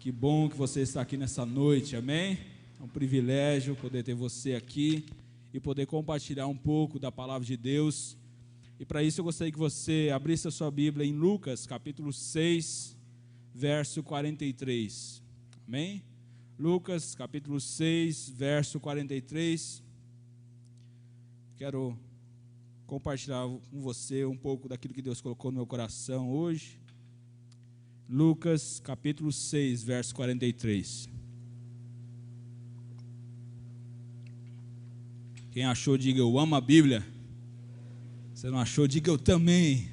Que bom que você está aqui nessa noite, amém? É um privilégio poder ter você aqui e poder compartilhar um pouco da palavra de Deus. E para isso eu gostaria que você abrisse a sua Bíblia em Lucas, capítulo 6, verso 43, amém? Lucas, capítulo 6, verso 43. Quero compartilhar com você um pouco daquilo que Deus colocou no meu coração hoje. Lucas, capítulo 6, verso 43. Quem achou, diga eu amo a Bíblia. Se não achou, diga eu também.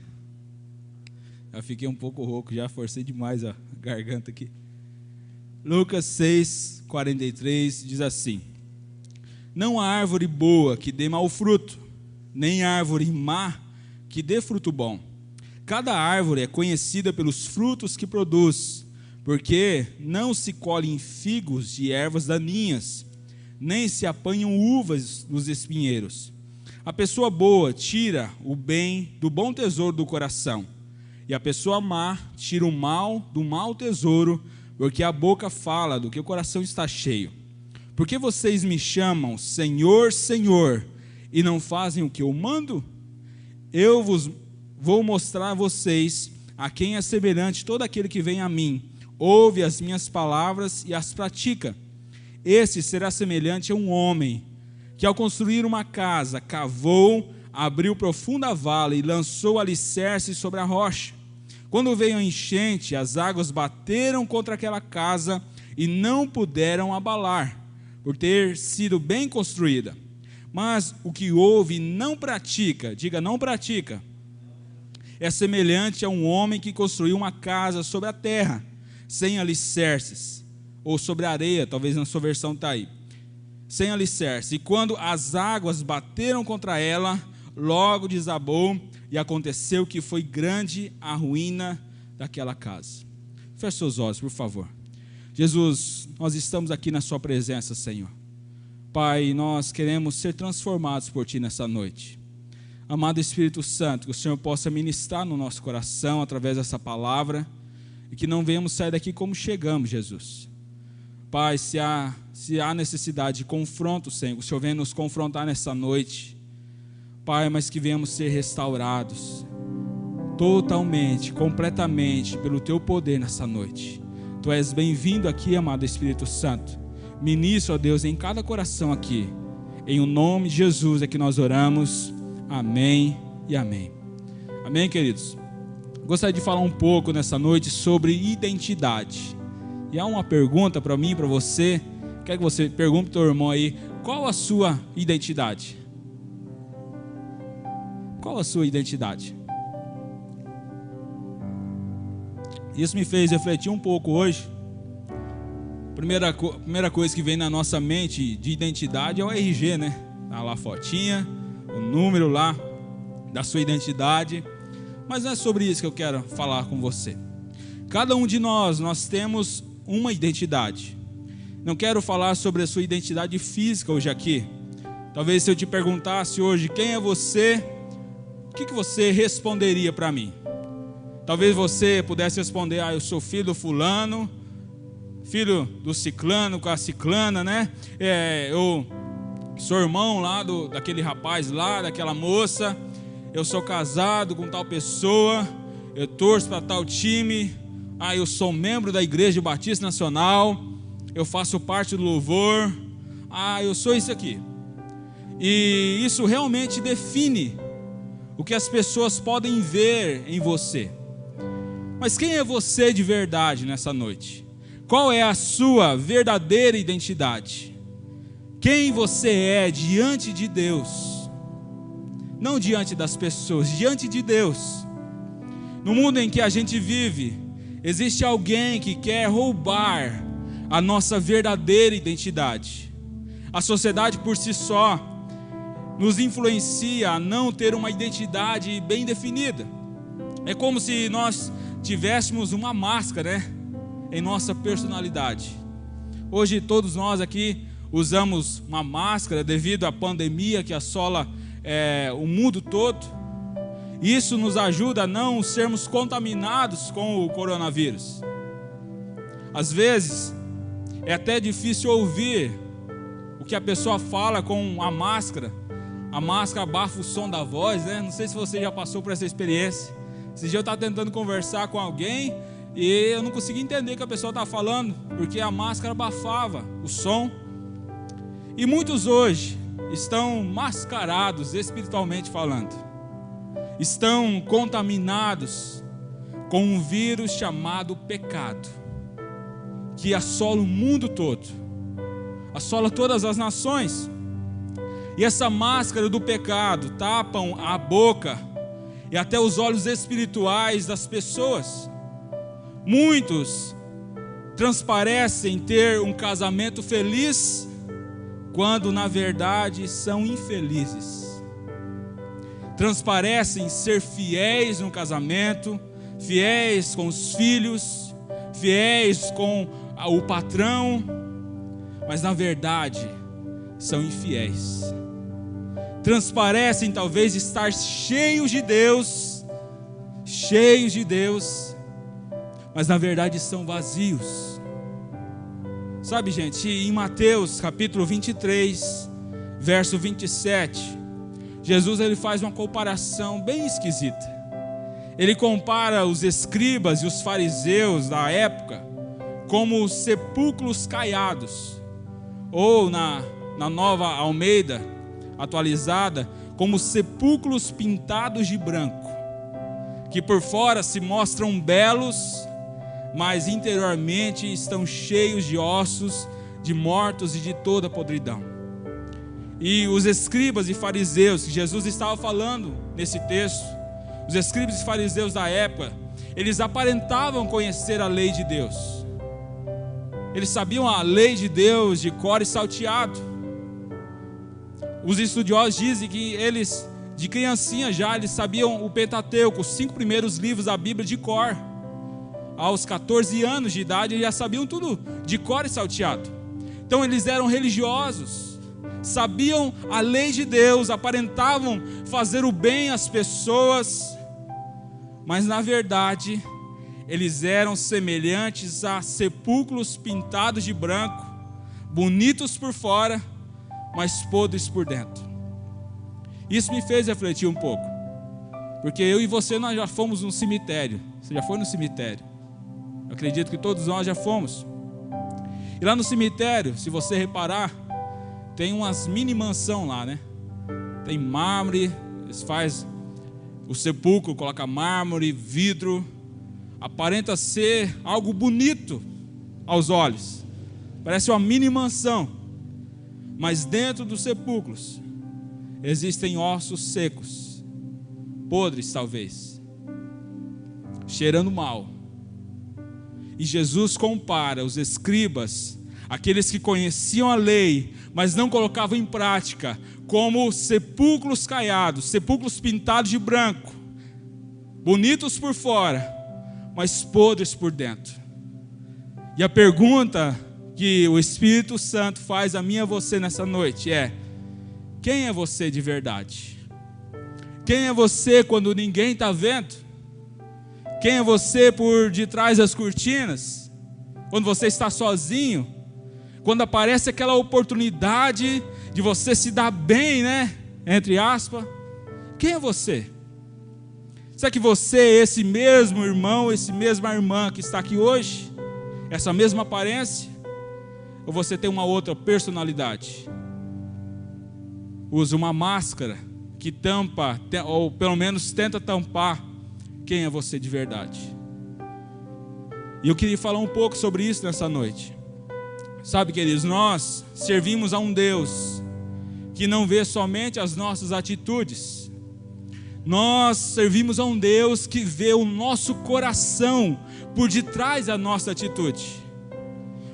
Já fiquei um pouco rouco, já forcei demais a garganta aqui. Lucas 6, 43 diz assim: Não há árvore boa que dê mau fruto, nem árvore má que dê fruto bom. Cada árvore é conhecida pelos frutos que produz, porque não se colhem figos de ervas daninhas, nem se apanham uvas dos espinheiros. A pessoa boa tira o bem do bom tesouro do coração, e a pessoa má tira o mal do mau tesouro, porque a boca fala do que o coração está cheio. Porque vocês me chamam Senhor, Senhor, e não fazem o que eu mando? Eu vou mostrar a vocês a quem é semelhante todo aquele que vem a mim, ouve as minhas palavras e as pratica. Esse será semelhante a um homem que, ao construir uma casa, cavou, abriu profunda vala e lançou alicerce sobre a rocha. Quando veio a enchente, as águas bateram contra aquela casa e não puderam abalar, por ter sido bem construída. Mas o que ouve e não pratica, diga não pratica, é semelhante a um homem que construiu uma casa sobre a terra, sem alicerces, ou sobre a areia, talvez na sua versão está aí, sem alicerce. E quando as águas bateram contra ela, logo desabou, e aconteceu que foi grande a ruína daquela casa. Feche seus olhos, por favor. Jesus, nós estamos aqui na sua presença, Senhor. Pai, nós queremos ser transformados por Ti nessa noite. Amado Espírito Santo, que o Senhor possa ministrar no nosso coração através dessa palavra, e que não venhamos sair daqui como chegamos, Jesus. Pai, se há necessidade de confronto, Senhor, o Senhor venha nos confrontar nessa noite. Pai, mas que venhamos ser restaurados totalmente, completamente, pelo Teu poder nessa noite. Tu és bem-vindo aqui, amado Espírito Santo. Ministra, ó Deus, em cada coração aqui. Em o nome de Jesus é que nós oramos. Amém e amém. Amém, queridos? Gostaria de falar um pouco nessa noite sobre identidade. E há uma pergunta para mim e para você. Quero que você pergunte para o teu irmão aí: qual a sua identidade? Qual a sua identidade? Isso me fez refletir um pouco hoje. Primeira coisa que vem na nossa mente de identidade é o RG, né? Tá lá a fotinha, o número lá da sua identidade. Mas não é sobre isso que eu quero falar com você. Cada um de nós temos uma identidade. Não quero falar sobre a sua identidade física hoje aqui. Talvez se eu te perguntasse hoje quem é você, o que você responderia para mim? Talvez você pudesse responder: eu sou filho do fulano, filho do ciclano com a ciclana, né? Eu sou irmão lá daquele rapaz lá, daquela moça. Eu sou casado com tal pessoa. Eu torço para tal time. Eu sou membro da Igreja Batista Nacional. Eu faço parte do louvor. Eu sou isso aqui. E isso realmente define o que as pessoas podem ver em você. Mas quem é você de verdade nessa noite? Qual é a sua verdadeira identidade? Quem você é diante de Deus? Não diante das pessoas, diante de Deus. No mundo em que a gente vive, existe alguém que quer roubar a nossa verdadeira identidade. A sociedade por si só nos influencia a não ter uma identidade bem definida. É como se nós tivéssemos uma máscara, né, em nossa personalidade. Hoje todos nós aqui usamos uma máscara devido à pandemia que assola o mundo todo. Isso nos ajuda a não sermos contaminados com o coronavírus. Às vezes, é até difícil ouvir o que a pessoa fala com a máscara. A máscara abafa o som da voz, né? Não sei se você já passou por essa experiência. Esse dia eu estava tentando conversar com alguém e eu não conseguia entender o que a pessoa estava falando, porque a máscara abafava o som. E muitos hoje estão mascarados espiritualmente falando. Estão contaminados com um vírus chamado pecado, que assola o mundo todo, assola todas as nações. E essa máscara do pecado tapam a boca e até os olhos espirituais das pessoas. Muitos transparecem ter um casamento feliz, quando na verdade são infelizes. Transparecem ser fiéis no casamento, fiéis com os filhos, fiéis com o patrão, mas na verdade são infiéis. Transparecem talvez estar cheios de Deus, mas na verdade são vazios. Sabe, gente, em Mateus capítulo 23, verso 27, Jesus ele faz uma comparação bem esquisita. Ele compara os escribas e os fariseus da época como sepulcros caiados, ou na Nova Almeida atualizada, como sepulcros pintados de branco, que por fora se mostram belos, mas interiormente estão cheios de ossos, de mortos e de toda podridão. E os escribas e fariseus que Jesus estava falando nesse texto, os escribas e fariseus da época, eles aparentavam conhecer a lei de Deus. Eles sabiam a lei de Deus de cor e salteado. Os estudiosos dizem que eles, de criancinha já, eles sabiam o Pentateuco, os 5 primeiros livros da Bíblia de cor. Aos 14 anos de idade, eles já sabiam tudo de cor e salteado. Então eles eram religiosos, sabiam a lei de Deus, aparentavam fazer o bem às pessoas, mas na verdade, eles eram semelhantes a sepulcros pintados de branco, bonitos por fora, mas podres por dentro. Isso me fez refletir um pouco, porque eu e você, nós já fomos no cemitério. Você já foi no cemitério? Eu acredito que todos nós já fomos. E lá no cemitério, se você reparar, tem umas mini mansão lá, né? Tem mármore, eles fazem o sepulcro, coloca mármore, vidro, aparenta ser algo bonito aos olhos, parece uma mini mansão. Mas dentro dos sepulcros existem ossos secos, podres talvez, cheirando mal. E Jesus compara os escribas, aqueles que conheciam a lei, mas não colocavam em prática, como sepulcros caiados, sepulcros pintados de branco, bonitos por fora, mas podres por dentro. E a pergunta que o Espírito Santo faz a mim e a você nessa noite é: quem é você de verdade? Quem é você quando ninguém está vendo? Quem é você por detrás das cortinas? Quando você está sozinho? Quando aparece aquela oportunidade de você se dar bem, né? Entre aspas. Quem é você? Será que você é esse mesmo irmão, essa mesma irmã que está aqui hoje? Essa mesma aparência? Ou você tem uma outra personalidade? Usa uma máscara que tampa, ou pelo menos tenta tampar quem é você de verdade. E eu queria falar um pouco sobre isso nessa noite. Sabe, queridos, nós servimos a um Deus que não vê somente as nossas atitudes. Nós servimos a um Deus que vê o nosso coração por detrás da nossa atitude.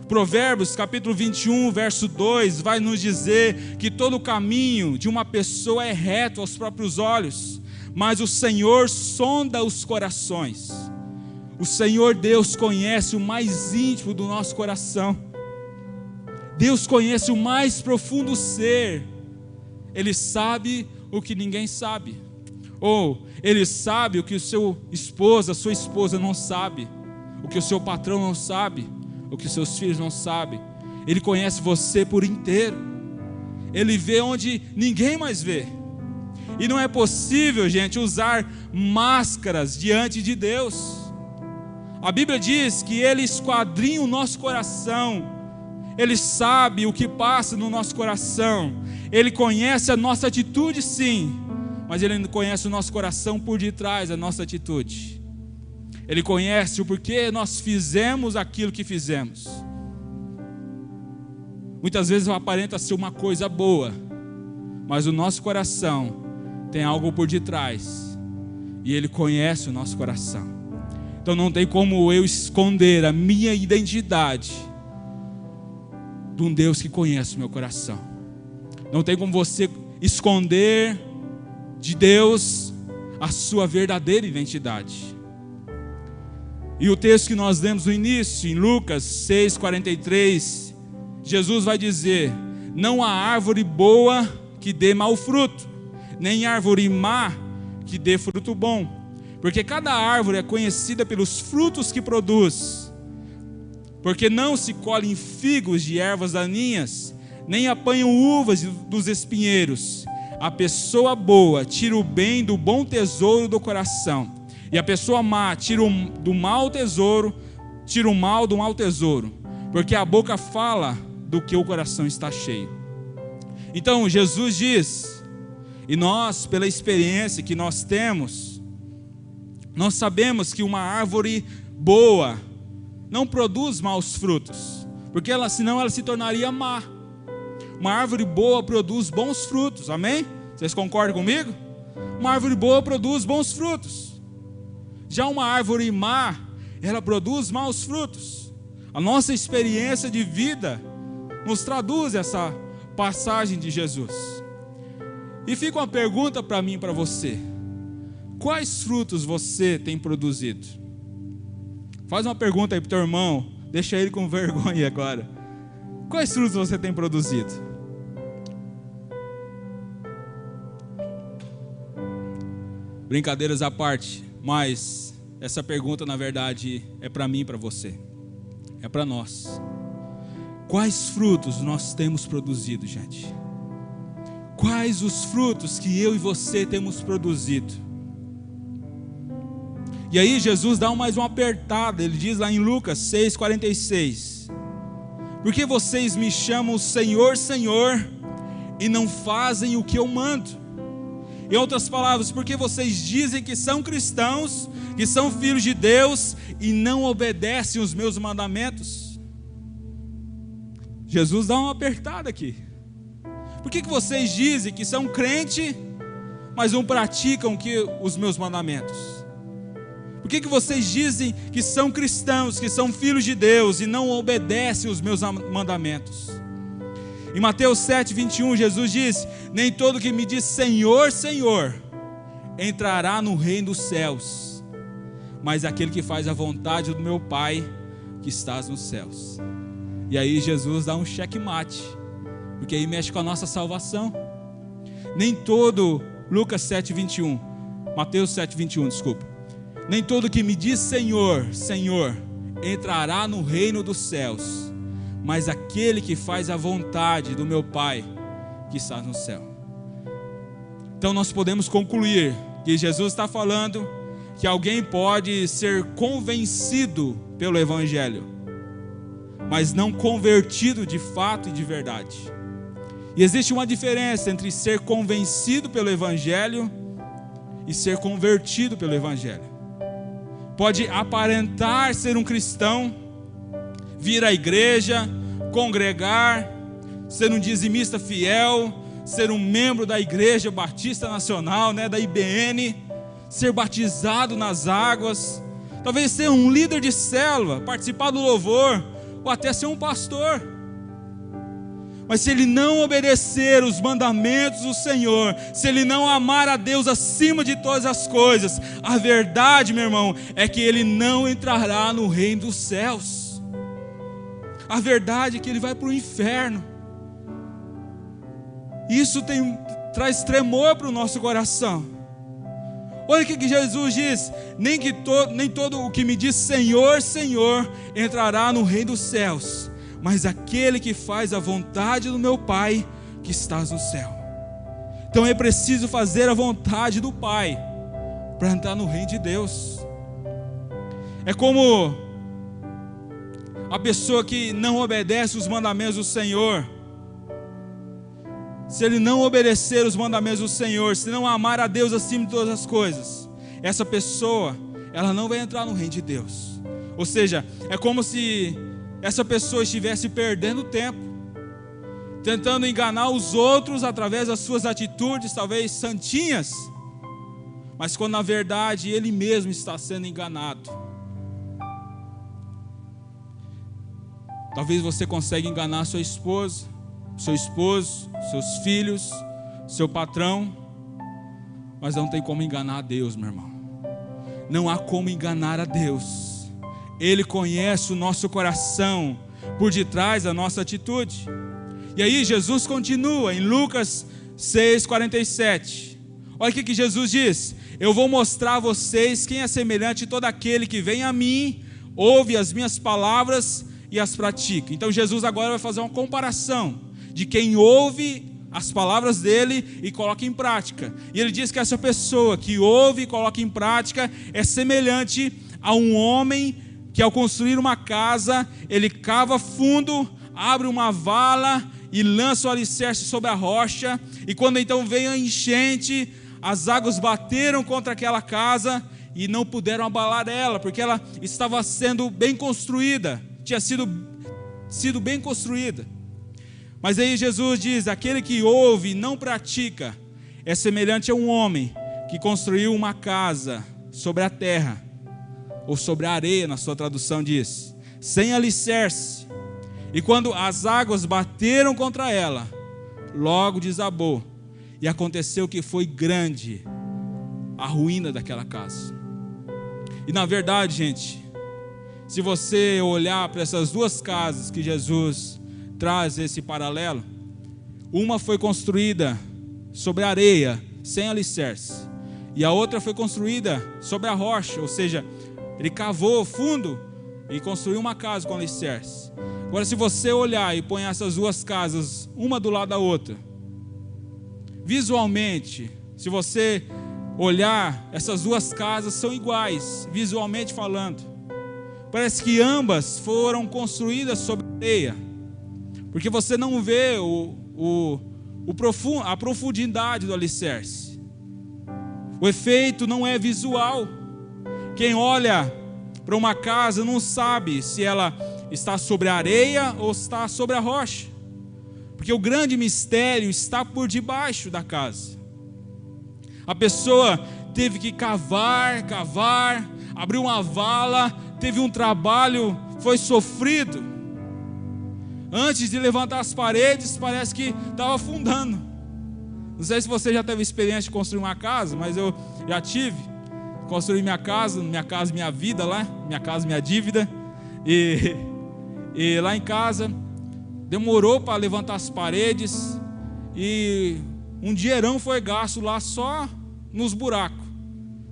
Provérbios capítulo 21, verso 2, vai nos dizer que todo o caminho de uma pessoa é reto aos próprios olhos, mas o Senhor sonda os corações. O Senhor Deus conhece o mais íntimo do nosso coração. Deus conhece o mais profundo ser. Ele sabe o que ninguém sabe. Ou Ele sabe o que o seu esposa, a sua esposa não sabe, o que o seu patrão não sabe, o que seus filhos não sabem. Ele conhece você por inteiro. Ele vê onde ninguém mais vê. E não é possível, gente, usar máscaras diante de Deus. A Bíblia diz que Ele esquadrinha o nosso coração. Ele sabe o que passa no nosso coração. Ele conhece a nossa atitude, sim, mas Ele conhece o nosso coração por detrás da nossa atitude. Ele conhece o porquê nós fizemos aquilo que fizemos. Muitas vezes aparenta ser uma coisa boa, mas o nosso coração tem algo por detrás, e Ele conhece o nosso coração. Então não tem como eu esconder a minha identidade de um Deus que conhece o meu coração. Não tem como você esconder de Deus a sua verdadeira identidade. E o texto que nós lemos no início, em Lucas 6,43, Jesus vai dizer: não há árvore boa que dê mau fruto, nem árvore má que dê fruto bom, porque cada árvore é conhecida pelos frutos que produz. Porque não se colhem figos de ervas daninhas, nem apanham uvas dos espinheiros. A pessoa boa tira o bem do bom tesouro do coração, e a pessoa má tira o mal do mau tesouro, porque a boca fala do que o coração está cheio. Então Jesus diz, e nós, pela experiência que nós temos, nós sabemos que uma árvore boa não produz maus frutos, porque senão ela se tornaria má. Uma árvore boa produz bons frutos, amém? Vocês concordam comigo? Uma árvore boa produz bons frutos. Já uma árvore má, ela produz maus frutos. A nossa experiência de vida nos traduz essa passagem de Jesus. E fica uma pergunta para mim e para você: quais frutos você tem produzido? Faz uma pergunta aí para o teu irmão, deixa ele com vergonha agora. Quais frutos você tem produzido? Brincadeiras à parte, mas essa pergunta na verdade é para mim e para você, é para nós. Quais frutos nós temos produzido, gente? Quais os frutos que eu e você temos produzido? E aí Jesus dá mais uma apertada, ele diz lá em Lucas 6,46: por que vocês me chamam Senhor, Senhor, e não fazem o que eu mando? Em outras palavras, porque vocês dizem que são cristãos, que são filhos de Deus, e não obedecem os meus mandamentos? Jesus dá uma apertada aqui. Por que vocês dizem que são crente, mas não praticam os meus mandamentos? Por que vocês dizem que são cristãos, que são filhos de Deus, e não obedecem os meus mandamentos? Em Mateus 7,21, Jesus diz: nem todo que me diz Senhor, Senhor, entrará no reino dos céus, mas aquele que faz a vontade do meu Pai que estás nos céus. E aí Jesus dá um checkmate, porque aí mexe com a nossa salvação. Nem todo, Lucas 7,21, Mateus 7,21, desculpa. Nem todo que me diz Senhor, Senhor, entrará no reino dos céus, mas aquele que faz a vontade do meu Pai que está no céu. Então nós podemos concluir que Jesus está falando que alguém pode ser convencido pelo Evangelho, mas não convertido de fato e de verdade. E existe uma diferença entre ser convencido pelo Evangelho e ser convertido pelo Evangelho. Pode aparentar ser um cristão, vir à igreja, congregar, ser um dizimista fiel, ser um membro da Igreja Batista Nacional, da IBN, ser batizado nas águas, talvez ser um líder de célula, participar do louvor, ou até ser um pastor. Mas se ele não obedecer os mandamentos do Senhor, se ele não amar a Deus acima de todas as coisas, a verdade, meu irmão, é que ele não entrará no reino dos céus. A verdade é que ele vai para o inferno. Isso traz tremor para o nosso coração. Olha o que Jesus diz: nem todo o que me diz Senhor, Senhor entrará no reino dos céus, mas aquele que faz a vontade do meu Pai que estás no céu. Então é preciso fazer a vontade do Pai para entrar no reino de Deus. É como a pessoa que não obedece os mandamentos do Senhor. Se ele não obedecer os mandamentos do Senhor, se não amar a Deus acima de todas as coisas, essa pessoa, ela não vai entrar no reino de Deus. Ou seja, é como se essa pessoa estivesse perdendo tempo, tentando enganar os outros através das suas atitudes, talvez santinhas, mas quando na verdade ele mesmo está sendo enganado. Talvez você consiga enganar sua esposa, seu esposo, seus filhos, seu patrão, mas não tem como enganar a Deus, meu irmão. Não há como enganar a Deus. Ele conhece o nosso coração por detrás da nossa atitude. E aí Jesus continua em Lucas 6,47. Olha o que Jesus diz: eu vou mostrar a vocês quem é semelhante a todo aquele que vem a mim, ouve as minhas palavras e as pratica. Então Jesus agora vai fazer uma comparação de quem ouve as palavras dele e coloca em prática. E ele diz que essa pessoa que ouve e coloca em prática é semelhante a um homem que, ao construir uma casa, ele cava fundo, abre uma vala e lança o alicerce sobre a rocha. E quando então veio a enchente, as águas bateram contra aquela casa e não puderam abalar ela, porque ela estava sendo bem construída, tinha sido bem construída. Mas aí Jesus diz: aquele que ouve e não pratica é semelhante a um homem que construiu uma casa sobre a terra, ou sobre a areia, na sua tradução diz, sem alicerce. E quando as águas bateram contra ela, logo desabou. E aconteceu que foi grande a ruína daquela casa. E na verdade, gente, se você olhar para essas duas casas que Jesus traz esse paralelo, uma foi construída sobre a areia, sem alicerce, e a outra foi construída sobre a rocha, ou seja, ele cavou fundo e construiu uma casa com alicerce. Agora, se você olhar e põe essas duas casas uma do lado da outra, visualmente, se você olhar, essas duas casas são iguais, visualmente falando. Parece que ambas foram construídas sobre areia, porque você não vê a profundidade do alicerce. O efeito não é visual. Quem olha para uma casa não sabe se ela está sobre a areia ou está sobre a rocha, porque o grande mistério está por debaixo da casa. A pessoa teve que cavar, abriu uma vala, teve um trabalho, foi sofrido. Antes de levantar as paredes, parece que estava afundando. Não sei se você já teve experiência de construir uma casa, mas eu já tive. Construí minha casa, minha vida lá, minha casa, minha dívida. E lá em casa, demorou para levantar as paredes. E um dinheirão foi gasto lá só nos buracos.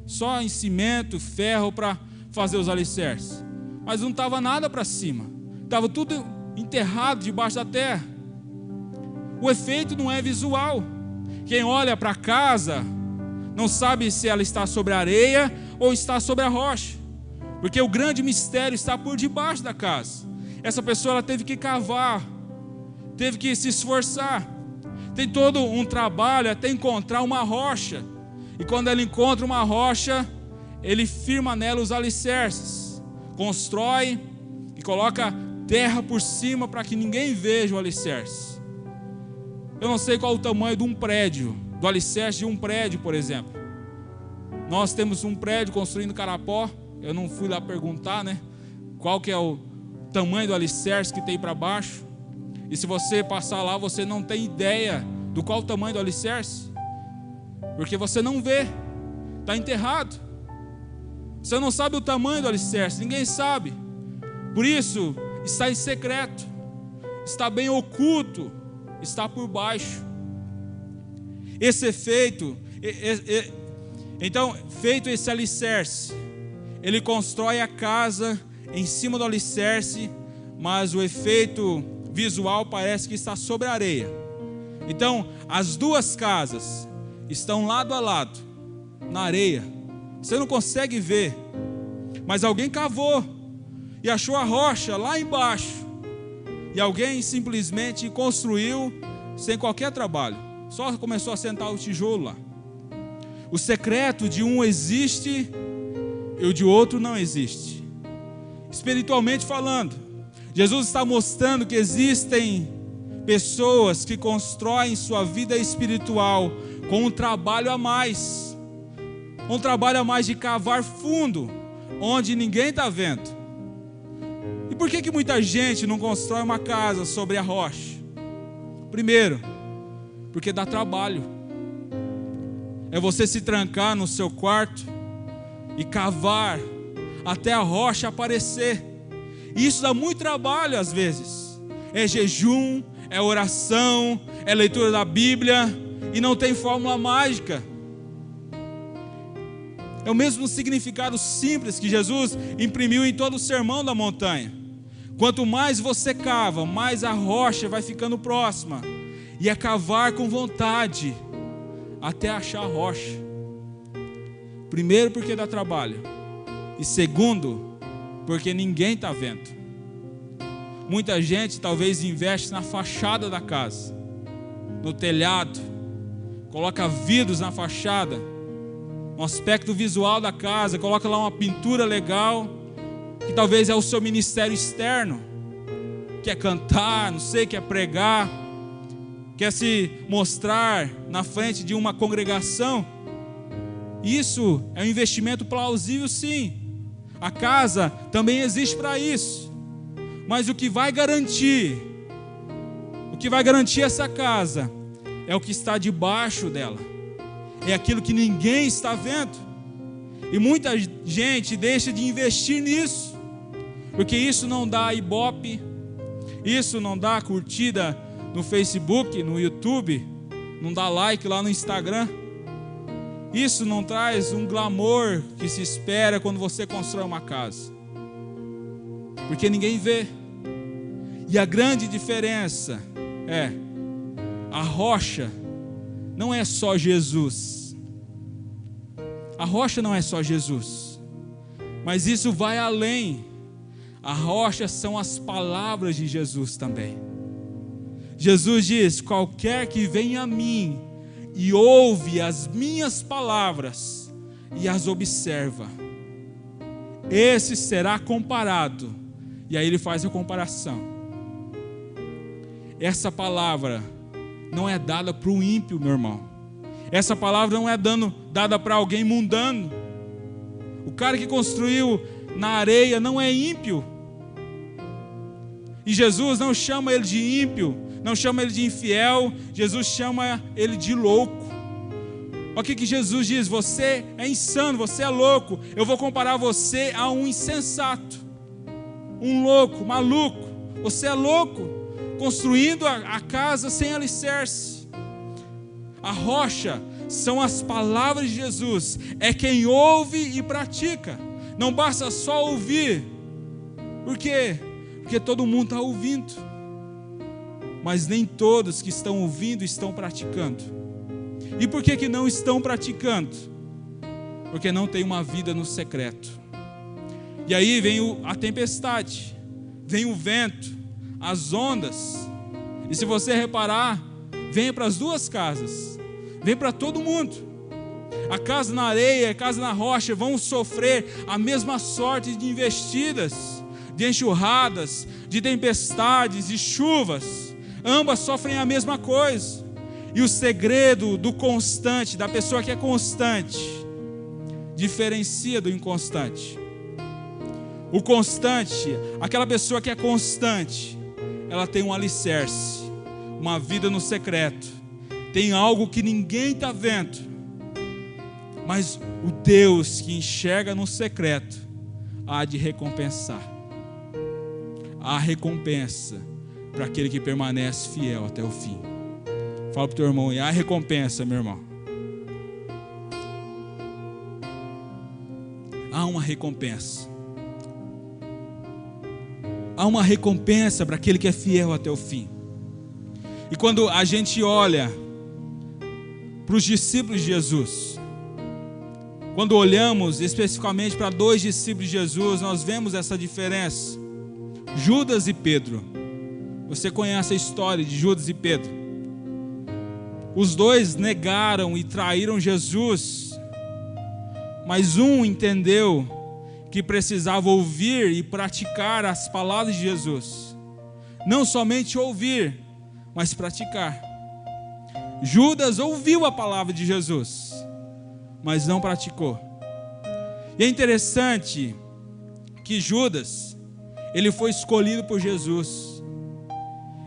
Só em cimento, ferro para fazer os alicerces. Mas não estava nada para cima. Estava tudo enterrado debaixo da terra. O efeito não é visual. Quem olha para a casa não sabe se ela está sobre a areia ou está sobre a rocha, porque o grande mistério está por debaixo da casa. Essa pessoa ela teve que cavar, teve que se esforçar, tem todo um trabalho até encontrar uma rocha. E quando ela encontra uma rocha, ele firma nela os alicerces, constrói e coloca terra por cima para que ninguém veja o alicerce. Eu não sei qual o tamanho de um prédio, do alicerce de um prédio, por exemplo. Nós temos um prédio construindo Carapó. Eu não fui lá perguntar, né, qual que é o tamanho do alicerce que tem para baixo. E se você passar lá, você não tem ideia do qual o tamanho do alicerce, porque você não vê, está enterrado. Você não sabe o tamanho do alicerce, ninguém sabe. Por isso, está em secreto, está bem oculto, está por baixo. Esse efeito, Então, feito esse alicerce, ele constrói a casa em cima do alicerce, mas o efeito visual parece que está sobre a areia. Então, as duas casas estão lado a lado, na areia. Você não consegue ver, mas alguém cavou e achou a rocha lá embaixo. E alguém simplesmente construiu sem qualquer trabalho. Só começou a sentar o tijolo lá. O secreto de um existe e o de outro não existe. Espiritualmente falando, Jesus está mostrando que existem pessoas que constroem sua vida espiritual com um trabalho a mais. Um trabalho a mais de cavar fundo, onde ninguém está vendo. E por que muita gente não constrói uma casa sobre a rocha? Primeiro, porque dá trabalho. É você se trancar no seu quarto e cavar até a rocha aparecer. E isso dá muito trabalho às vezes. É jejum, é oração, é leitura da Bíblia, e não tem fórmula mágica. É o mesmo significado simples que Jesus imprimiu em todo o sermão da montanha. Quanto mais você cava, mais a rocha vai ficando próxima. E é cavar com vontade até achar a rocha. Primeiro, porque dá trabalho. E segundo, porque ninguém está vendo. Muita gente talvez investe na fachada da casa, no telhado, coloca vidros na fachada, no aspecto visual da casa, coloca lá uma pintura legal, que talvez é o seu ministério externo, quer cantar, não sei, quer pregar, quer se mostrar na frente de uma congregação. Isso é um investimento plausível, sim. A casa também existe para isso. Mas o que vai garantir essa casa é o que está debaixo dela. É aquilo que ninguém está vendo. E muita gente deixa de investir nisso, porque isso não dá ibope, isso não dá curtida no Facebook, no YouTube, não dá like lá no Instagram. Isso não traz um glamour que se espera quando você constrói uma casa, porque ninguém vê. E a grande diferença é: a rocha não é só Jesus. A rocha não é só Jesus, mas isso vai além. A rocha são as palavras de Jesus também. Jesus diz: qualquer que vem a mim e ouve as minhas palavras e as observa, esse será comparado. E aí ele faz a comparação. Essa palavra não é dada para o ímpio, meu irmão. Essa palavra não é dada para alguém mundano. O cara que construiu na areia não é ímpio. E Jesus não chama ele de ímpio, não chama ele de infiel. Jesus chama ele de louco. Olha o que Jesus diz: você é insano, você é louco. Eu vou comparar você a um insensato, um louco, maluco. Você é louco, construindo a casa sem alicerce. A rocha são as palavras de Jesus. É quem ouve e pratica. Não basta só ouvir. Por quê? Porque todo mundo está ouvindo, mas nem todos que estão ouvindo estão praticando. E por que não estão praticando? Porque não tem uma vida no secreto. E aí vem a tempestade, vem o vento, as ondas. E se você reparar, vem para as duas casas, vem para todo mundo. A casa na areia e a casa na rocha vão sofrer a mesma sorte de investidas, de enxurradas, de tempestades, de chuvas. Ambas sofrem a mesma coisa. E o segredo do constante, da pessoa que é constante, diferencia do inconstante. O constante, aquela pessoa que é constante, ela tem um alicerce, uma vida no secreto, tem algo que ninguém está vendo, mas o Deus que enxerga no secreto há de recompensar. Há recompensa para aquele que permanece fiel até o fim. Fala para o teu irmão: há recompensa, meu irmão. uma recompensa. Há uma recompensa para aquele que é fiel até o fim. E quando a gente olha para os discípulos de Jesus, quando olhamos especificamente para 2 discípulos de Jesus, nós vemos essa diferença. Judas e Pedro. Você conhece a história de Judas e Pedro? Os dois negaram e traíram Jesus, mas um entendeu que precisava ouvir e praticar as palavras de Jesus. Não somente ouvir, mas praticar. Judas ouviu a palavra de Jesus, mas não praticou. E é interessante que Judas, ele foi escolhido por Jesus.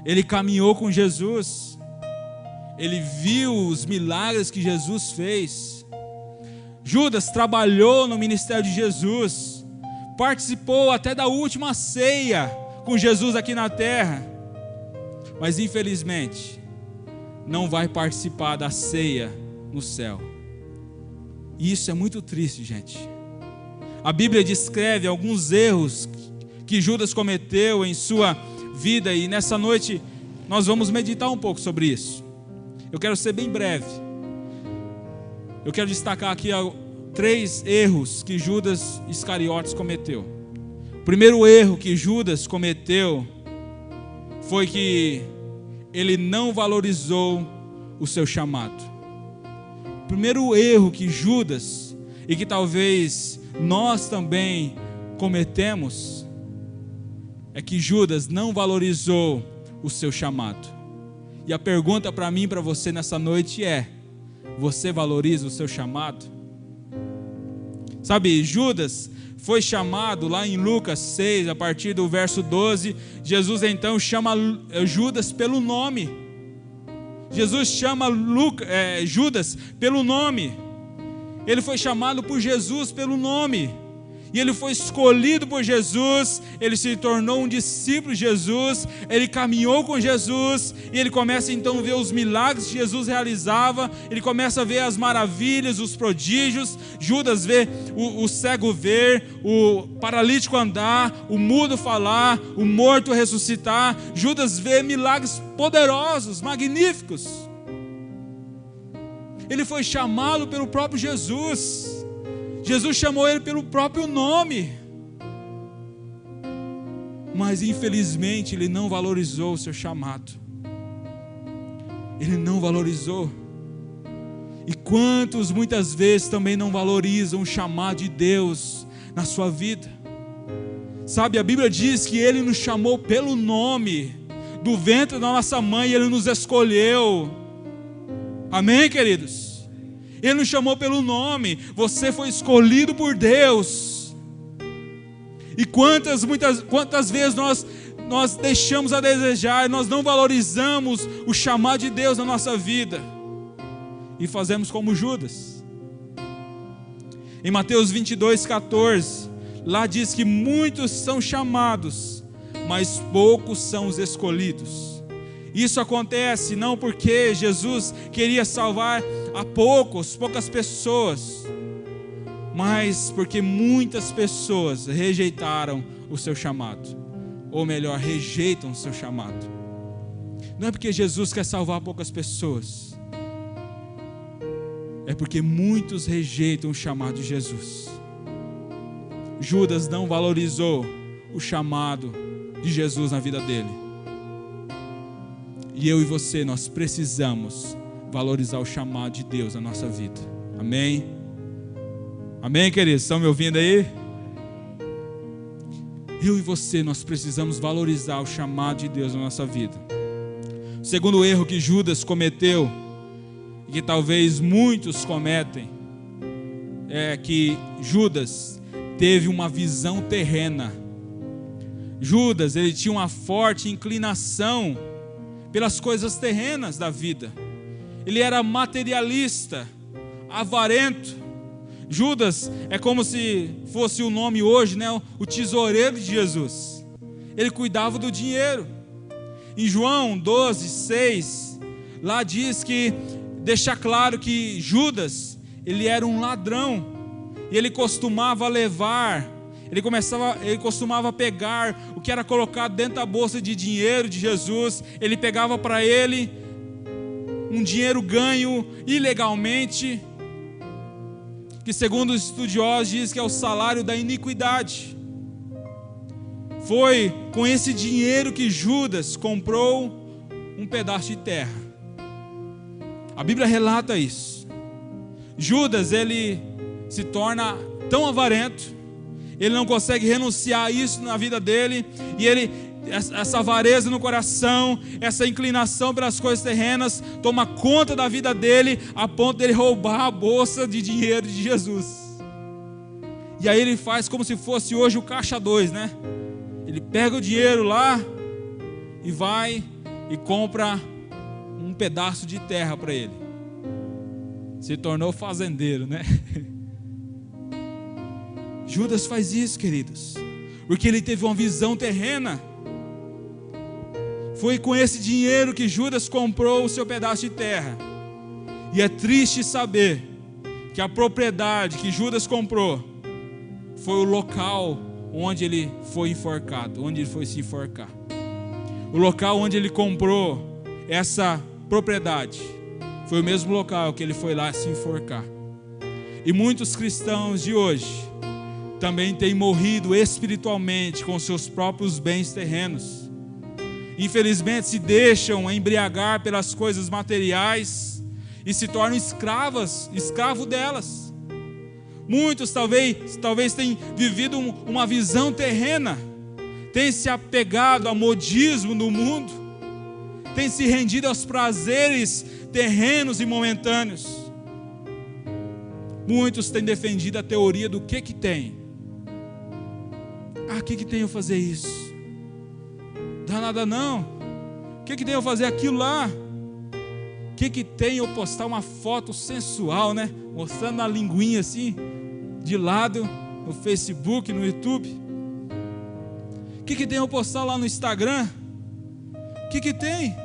Ele caminhou com Jesus. Ele viu os milagres que Jesus fez. Judas trabalhou no ministério de Jesus. Participou até da última ceia com Jesus aqui na terra. Mas infelizmente, não vai participar da ceia no céu. E isso é muito triste, gente. A Bíblia descreve alguns erros que Judas cometeu em sua vida, e nessa noite nós vamos meditar um pouco sobre isso. Eu quero ser bem breve. Eu quero destacar aqui 3 erros que Judas Iscariotes cometeu. O primeiro erro que Judas cometeu foi que ele não valorizou o seu chamado. O primeiro erro que Judas, e que talvez nós também cometemos, é que Judas não valorizou o seu chamado. E a pergunta para mim e para você nessa noite é: você valoriza o seu chamado? Sabe, Judas foi chamado lá em Lucas 6, a partir do verso 12. Jesus então chama Judas pelo nome. Jesus chama Judas pelo nome. Ele foi chamado por Jesus pelo nome. E ele foi escolhido por Jesus. Ele se tornou um discípulo de Jesus. Ele caminhou com Jesus. E ele começa então a ver os milagres que Jesus realizava. Ele começa a ver as maravilhas, os prodígios. Judas vê o cego ver, o paralítico andar, o mudo falar, o morto ressuscitar. Judas vê milagres poderosos, magníficos. Ele foi chamado pelo próprio Jesus. Jesus chamou ele pelo próprio nome. Mas infelizmente ele não valorizou o seu chamado. Ele não valorizou. E quantos muitas vezes também não valorizam o chamado de Deus na sua vida? Sabe, a Bíblia diz que Ele nos chamou pelo nome. Do ventre da nossa mãe Ele nos escolheu. Amém, queridos? Ele nos chamou pelo nome. Você foi escolhido por Deus. E quantas vezes nós deixamos a desejar, nós não valorizamos o chamado de Deus na nossa vida, e fazemos como Judas. Em Mateus 22:14, lá diz que muitos são chamados, mas poucos são os escolhidos. Isso acontece não porque Jesus queria salvar a poucas pessoas, mas porque muitas pessoas rejeitaram o seu chamado, ou melhor, rejeitam o seu chamado. Não é porque Jesus quer salvar poucas pessoas, é porque muitos rejeitam o chamado de Jesus. Judas não valorizou o chamado de Jesus na vida dele. E eu e você, nós precisamos valorizar o chamado de Deus na nossa vida. Amém? Amém, queridos? Estão me ouvindo aí? Eu e você, nós precisamos valorizar o chamado de Deus na nossa vida. O segundo erro que Judas cometeu, e que talvez muitos cometem, é que Judas teve uma visão terrena. Judas, ele tinha uma forte inclinação pelas coisas terrenas da vida. Ele era materialista, avarento. Judas é como se fosse o nome hoje, né? O tesoureiro de Jesus. Ele cuidava do dinheiro. Em João 12:6, lá diz que, deixa claro que Judas, ele era um ladrão. E ele costumava levar, ele costumava pegar o que era colocado dentro da bolsa de dinheiro de Jesus. Ele pegava para ele um dinheiro ganho ilegalmente, que segundo os estudiosos diz que é o salário da iniquidade. Foi com esse dinheiro que Judas comprou um pedaço de terra. A Bíblia relata isso. Judas, ele se torna tão avarento, ele não consegue renunciar a isso na vida dele, e essa avareza no coração, essa inclinação pelas coisas terrenas, toma conta da vida dele, a ponto dele roubar a bolsa de dinheiro de Jesus. E aí ele faz como se fosse hoje o caixa 2, né? Ele pega o dinheiro lá e vai e compra um pedaço de terra para ele. Se tornou fazendeiro, né? Judas faz isso, queridos, porque ele teve uma visão terrena. Foi com esse dinheiro que Judas comprou o seu pedaço de terra. E é triste saber que a propriedade que Judas comprou foi o local onde ele foi enforcado, onde ele foi se enforcar. O local onde ele comprou essa propriedade foi o mesmo local que ele foi lá se enforcar. E muitos cristãos de hoje também têm morrido espiritualmente com seus próprios bens terrenos. Infelizmente se deixam embriagar pelas coisas materiais e se tornam escravos delas. Muitos talvez tenham vivido uma visão terrena, têm se apegado ao modismo do mundo, têm se rendido aos prazeres terrenos e momentâneos. Muitos têm defendido a teoria do que tem. O que tem eu fazer isso? Dá nada não. O que tem eu fazer aquilo lá? O que tem eu postar uma foto sensual, né? Mostrando a linguinha assim, de lado, no Facebook, no YouTube. O que tem eu postar lá no Instagram? O que tem?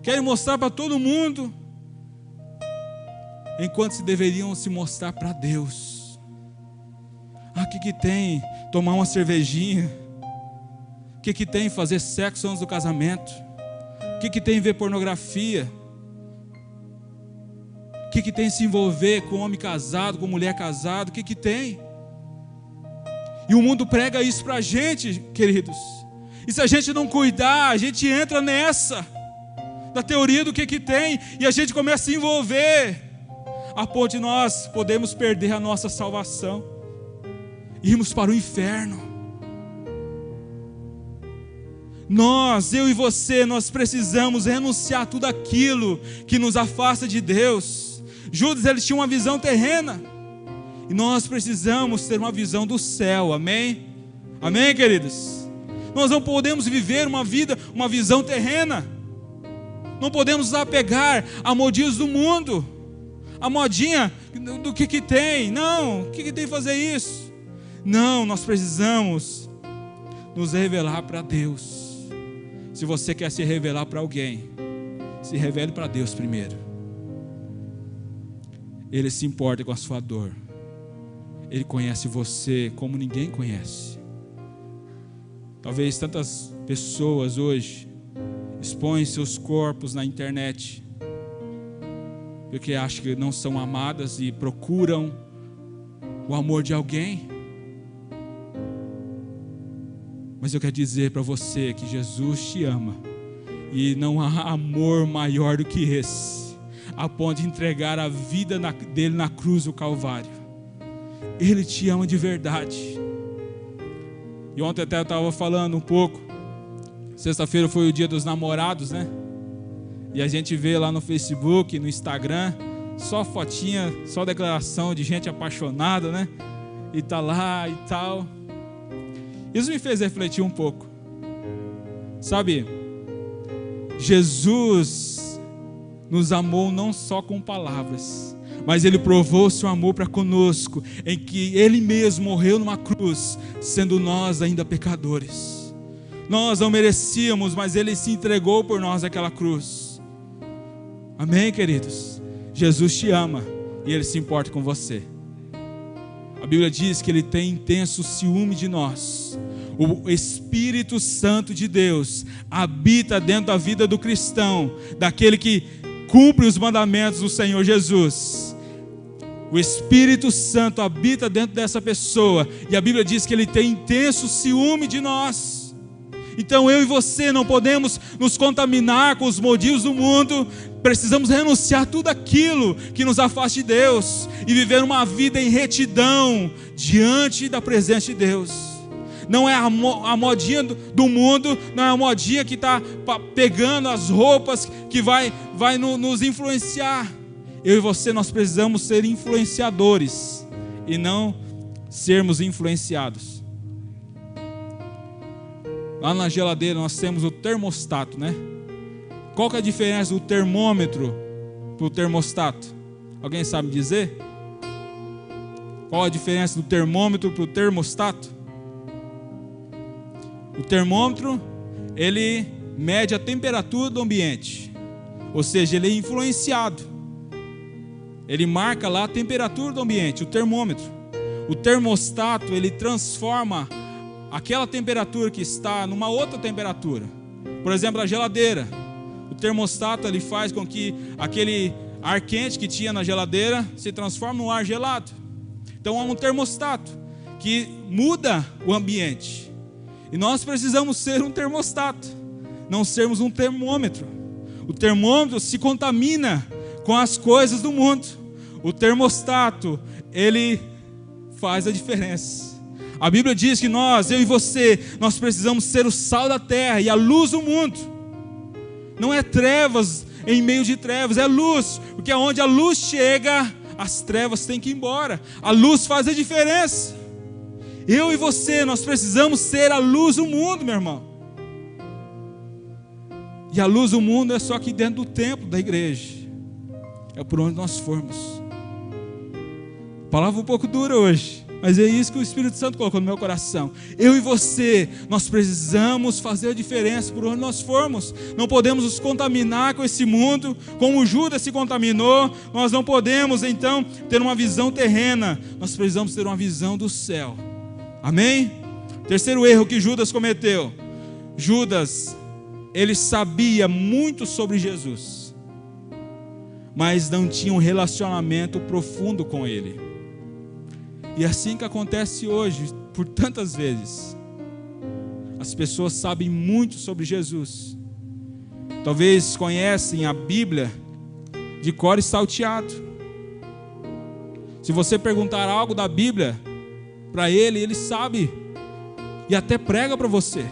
Querem mostrar para todo mundo, enquanto se deveriam se mostrar para Deus. O que tem tomar uma cervejinha? O que tem fazer sexo antes do casamento? O que tem ver pornografia? O que tem se envolver com homem casado, com mulher casada? O que tem? E o mundo prega isso para a gente, queridos. E se a gente não cuidar, a gente entra nessa da teoria do que tem, e a gente começa a se envolver, a ponto de nós podemos perder a nossa salvação, irmos para o inferno. Eu e você, nós precisamos renunciar tudo aquilo que nos afasta de Deus. Judas, ele tinha uma visão terrena, e nós precisamos ter uma visão do céu, amém? Amém, queridos? Nós não podemos viver uma visão terrena. Não podemos nos apegar a modismos do mundo, a modinha do que tem. Não, o que tem que fazer isso? Não, nós precisamos nos revelar para Deus. Se você quer se revelar para alguém, se revele para Deus primeiro. Ele se importa com a sua dor. Ele conhece você como ninguém conhece. Talvez tantas pessoas hoje expõem seus corpos na internet porque acham que não são amadas e procuram o amor de alguém. Mas eu quero dizer para você que Jesus te ama, e não há amor maior do que esse, a ponto de entregar a vida dele na cruz do Calvário. Ele te ama de verdade. E ontem até eu estava falando um pouco. Sexta-feira foi o dia dos namorados, né? E a gente vê lá no Facebook, no Instagram, só fotinha, só declaração de gente apaixonada, né? E tá lá e tal. Isso me fez refletir um pouco. Sabe, Jesus nos amou não só com palavras, mas Ele provou o seu amor para conosco, em que Ele mesmo morreu numa cruz, sendo nós ainda pecadores. Nós não merecíamos, mas Ele se entregou por nós naquela cruz. Amém, queridos? Jesus te ama e Ele se importa com você. A Bíblia diz que Ele tem intenso ciúme de nós. O Espírito Santo de Deus habita dentro da vida do cristão, daquele que cumpre os mandamentos do Senhor Jesus. O Espírito Santo habita dentro dessa pessoa, e a Bíblia diz que Ele tem intenso ciúme de nós. Então eu e você não podemos nos contaminar com os motivos do mundo. Precisamos renunciar tudo aquilo que nos afaste de Deus e viver uma vida em retidão diante da presença de Deus. Não é a modinha do mundo, não é a modinha que está pegando as roupas que vai nos influenciar. Eu e você, nós precisamos ser influenciadores e não sermos influenciados. Lá na geladeira nós temos o termostato, né? Qual que é a diferença do termômetro para o termostato? Alguém sabe dizer? Qual a diferença do termômetro para o termostato? O termômetro, ele mede a temperatura do ambiente, ou seja, ele é influenciado. Ele marca lá a temperatura do ambiente, o termômetro. O termostato, ele transforma aquela temperatura que está numa outra temperatura. Por exemplo, a geladeira. O termostato, ele faz com que aquele ar quente que tinha na geladeira se transforme num ar gelado. Então há um termostato que muda o ambiente. E nós precisamos ser um termostato, não sermos um termômetro. O termômetro se contamina com as coisas do mundo. O termostato, ele faz a diferença. A Bíblia diz que eu e você, nós precisamos ser o sal da terra e a luz do mundo. Não é trevas em meio de trevas, é luz. Porque onde a luz chega, as trevas têm que ir embora. A luz faz a diferença. Eu e você, nós precisamos ser a luz do mundo, meu irmão. E a luz do mundo é só aqui dentro do templo da igreja. É por onde nós formos. Palavra um pouco dura hoje, mas é isso que o Espírito Santo colocou no meu coração. Eu e você, nós precisamos fazer a diferença por onde nós formos. Não podemos nos contaminar com esse mundo, como Judas se contaminou. Nós não podemos, então, ter uma visão terrena. Nós precisamos ter uma visão do céu. Amém? Terceiro erro que Judas cometeu. Judas, ele sabia muito sobre Jesus, mas não tinha um relacionamento profundo com Ele. E assim que acontece hoje, por tantas vezes. As pessoas sabem muito sobre Jesus. Talvez conhecem a Bíblia de cor e salteado. Se você perguntar algo da Bíblia para ele sabe e até prega para você,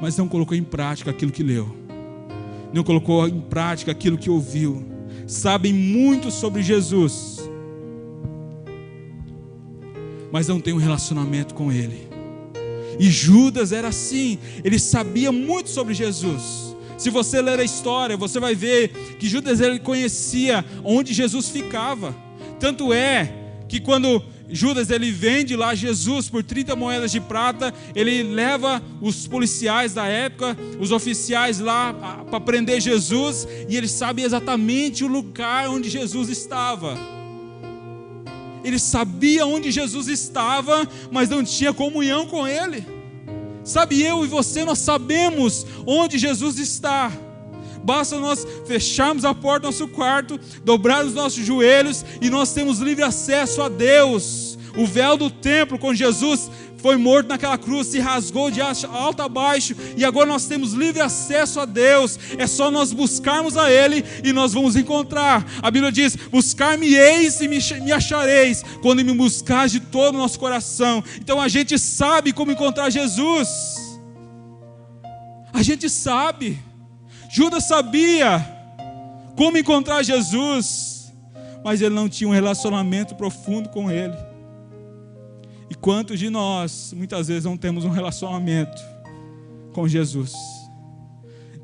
mas não colocou em prática aquilo que leu, não colocou em prática aquilo que ouviu. Sabem muito sobre Jesus, mas não tem um relacionamento com Ele. E Judas era assim, ele sabia muito sobre Jesus. Se você ler a história, você vai ver que Judas, ele conhecia onde Jesus ficava. Tanto é que quando Judas, ele vende lá Jesus por 30 moedas de prata, ele leva os policiais da época, os oficiais lá para prender Jesus, e ele sabe exatamente o lugar onde Jesus estava. Ele sabia onde Jesus estava, mas não tinha comunhão com Ele. Sabe, eu e você, nós sabemos onde Jesus está. Basta nós fecharmos a porta do nosso quarto, dobrarmos os nossos joelhos, e nós temos livre acesso a Deus. O véu do templo, quando Jesus foi morto naquela cruz, se rasgou de alto a baixo, e agora nós temos livre acesso a Deus. É só nós buscarmos a Ele e nós vamos encontrar. A Bíblia diz: buscar-me-eis e me achareis, quando me buscares de todo o nosso coração. Então a gente sabe como encontrar Jesus. A gente sabe. Judas sabia como encontrar Jesus, mas ele não tinha um relacionamento profundo com Ele. E quantos de nós, muitas vezes, não temos um relacionamento com Jesus?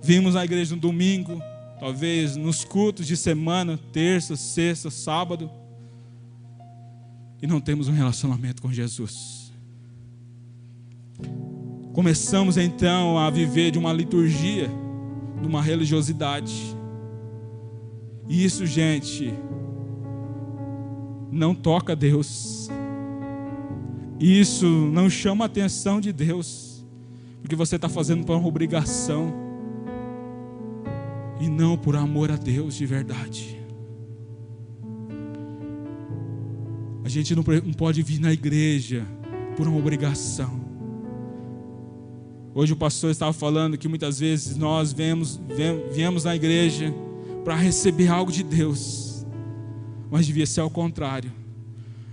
Vimos na igreja no domingo, talvez nos cultos de semana, terça, sexta, sábado, e não temos um relacionamento com Jesus. Começamos então a viver de uma liturgia, de uma religiosidade. E isso, gente, não toca Deus. Isso não chama a atenção de Deus, porque você está fazendo por uma obrigação e não por amor a Deus de verdade. A gente não pode vir na igreja por uma obrigação. Hoje o pastor estava falando que muitas vezes nós viemos na igreja para receber algo de Deus, mas devia ser ao contrário.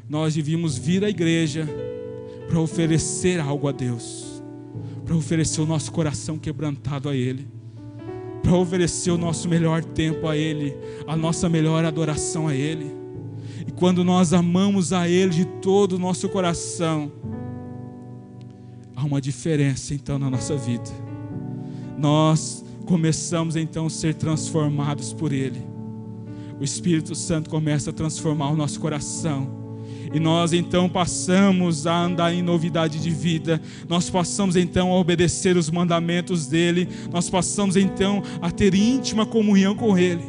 Nós devíamos vir à igreja para oferecer algo a Deus, para oferecer o nosso coração quebrantado a Ele, para oferecer o nosso melhor tempo a Ele, a nossa melhor adoração a Ele. E quando nós amamos a Ele de todo o nosso coração, há uma diferença então na nossa vida. Nós começamos então a ser transformados por Ele. O Espírito Santo começa a transformar o nosso coração. E nós então passamos a andar em novidade de vida. Nós passamos então a obedecer os mandamentos dEle. Nós passamos então a ter íntima comunhão com Ele.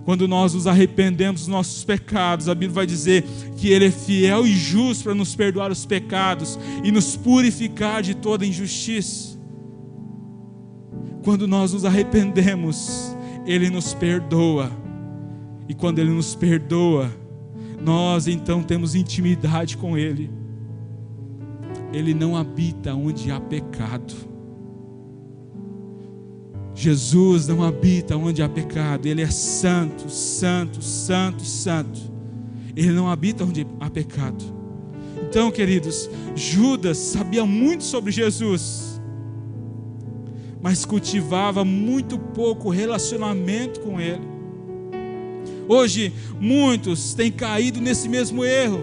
Quando nós nos arrependemos dos nossos pecados, a Bíblia vai dizer que Ele é fiel e justo para nos perdoar os pecados e nos purificar de toda injustiça. Quando nós nos arrependemos, Ele nos perdoa. E quando Ele nos perdoa, nós então temos intimidade com Ele. Ele não habita onde há pecado. Jesus não habita onde há pecado. Ele é santo, santo, santo, santo. Ele não habita onde há pecado. Então, queridos, Judas sabia muito sobre Jesus, mas cultivava muito pouco relacionamento com Ele. Hoje, muitos têm caído nesse mesmo erro.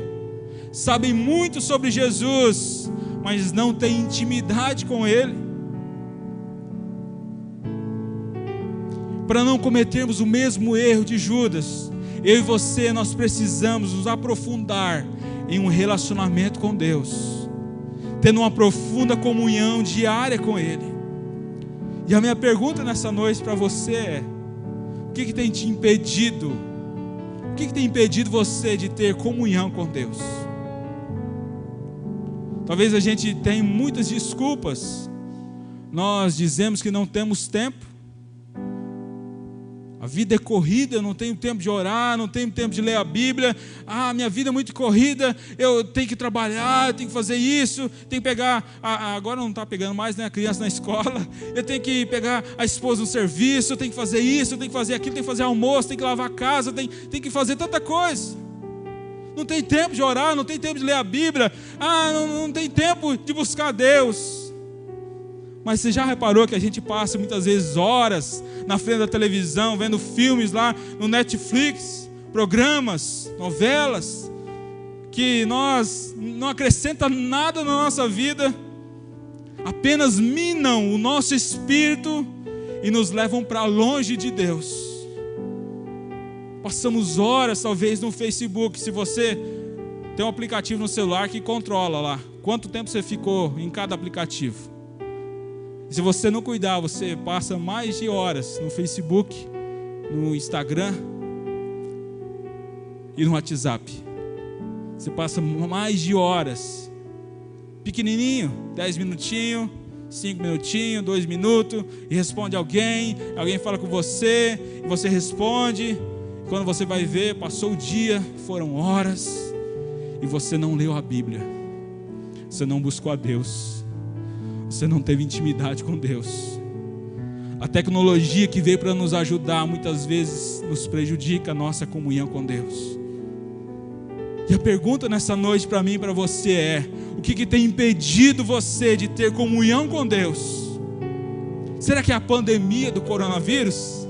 Sabem muito sobre Jesus, mas não têm intimidade com Ele. Para não cometermos o mesmo erro de Judas, eu e você, nós precisamos nos aprofundar em um relacionamento com Deus, tendo uma profunda comunhão diária com Ele. E a minha pergunta nessa noite para você é: o que tem te impedido? O que tem impedido você de ter comunhão com Deus? Talvez a gente tenha muitas desculpas. Nós dizemos que não temos tempo. A vida é corrida, eu não tenho tempo de orar, não tenho tempo de ler a Bíblia. Minha vida é muito corrida, eu tenho que trabalhar, eu tenho que fazer isso, tenho que pegar, agora não está pegando mais, né, a criança na escola, eu tenho que pegar a esposa no serviço, eu tenho que fazer isso, eu tenho que fazer aquilo, tenho que fazer almoço, tenho que lavar a casa, tenho que fazer tanta coisa. Não tem tempo de orar, não tem tempo de ler a Bíblia, não tem tempo de buscar Deus. Mas você já reparou que a gente passa muitas vezes horas na frente da televisão, vendo filmes lá no Netflix, programas, novelas, que não acrescentam nada na nossa vida, apenas minam o nosso espírito e nos levam para longe de Deus. Passamos horas talvez no Facebook. Se você tem um aplicativo no celular que controla lá quanto tempo você ficou em cada aplicativo. Se você não cuidar, você passa mais de horas no Facebook, no Instagram e no WhatsApp. Você passa mais de horas, pequenininho, 10 minutinhos, 5 minutinhos, 2 minutos, e responde alguém fala com você, e você responde, e quando você vai ver, passou o dia, foram horas, e você não leu a Bíblia, você não buscou a Deus, você não teve intimidade com Deus. A tecnologia que veio para nos ajudar muitas vezes nos prejudica a nossa comunhão com Deus. E a pergunta nessa noite para mim e para você é: o que tem impedido você de ter comunhão com Deus? Será que é a pandemia do coronavírus?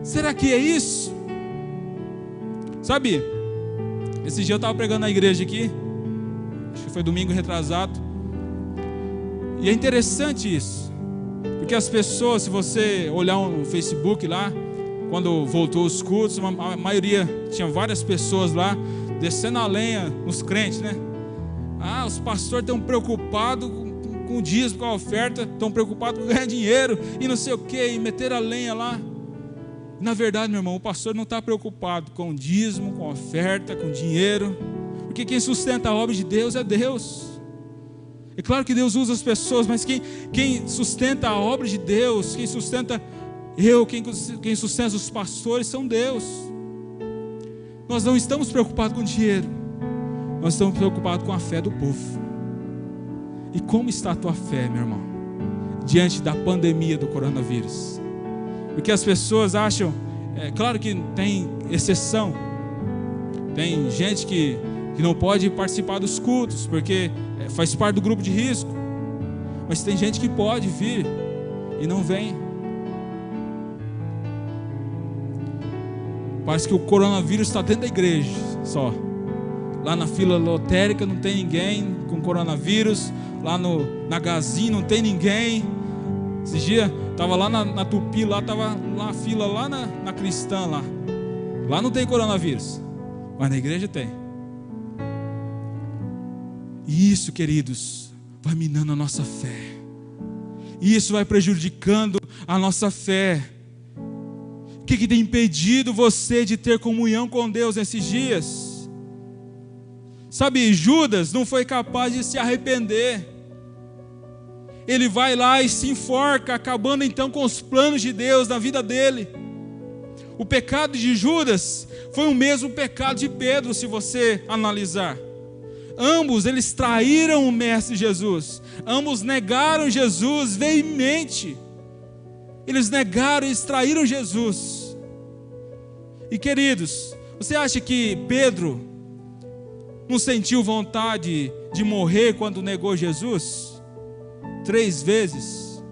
Será que é isso? Sabe, esse dia eu estava pregando na igreja aqui, acho que foi domingo retrasado. E é interessante isso, porque as pessoas, se você olhar no Facebook lá, quando voltou os cultos, a maioria, tinha várias pessoas lá, descendo a lenha nos crentes, né? Os pastores estão preocupados com o dízimo, com a oferta, estão preocupados com ganhar dinheiro, e não sei o que, e meter a lenha lá. Na verdade, meu irmão, o pastor não está preocupado com dízimo, com oferta, com dinheiro, porque quem sustenta a obra de Deus é Deus. É claro que Deus usa as pessoas, mas quem sustenta a obra de Deus, quem sustenta quem sustenta os pastores são Deus. Nós não estamos preocupados com dinheiro, nós estamos preocupados com a fé do povo. E como está a tua fé, meu irmão, diante da pandemia do coronavírus? Porque as pessoas acham, claro que tem exceção, tem gente que não pode participar dos cultos, porque faz parte do grupo de risco, mas tem gente que pode vir e não vem. Parece que o coronavírus está dentro da igreja só. Lá na fila lotérica não tem ninguém com coronavírus, lá na Gazin não tem ninguém. Esse dia estava lá na Tupi, lá estava lá a fila lá na Cristã lá não tem coronavírus, mas na igreja tem. E isso, queridos, vai minando a nossa fé, isso vai prejudicando a nossa fé. O que tem impedido você de ter comunhão com Deus nesses dias? Sabe, Judas não foi capaz de se arrepender. Ele vai lá e se enforca, acabando então com os planos de Deus na vida dele. O pecado de Judas foi o mesmo pecado de Pedro, se você analisar. Ambos, eles traíram o Mestre Jesus. Ambos negaram Jesus veemente. Eles negaram e traíram Jesus. E queridos, você acha que Pedro não sentiu vontade de morrer quando negou Jesus? 3 vezes.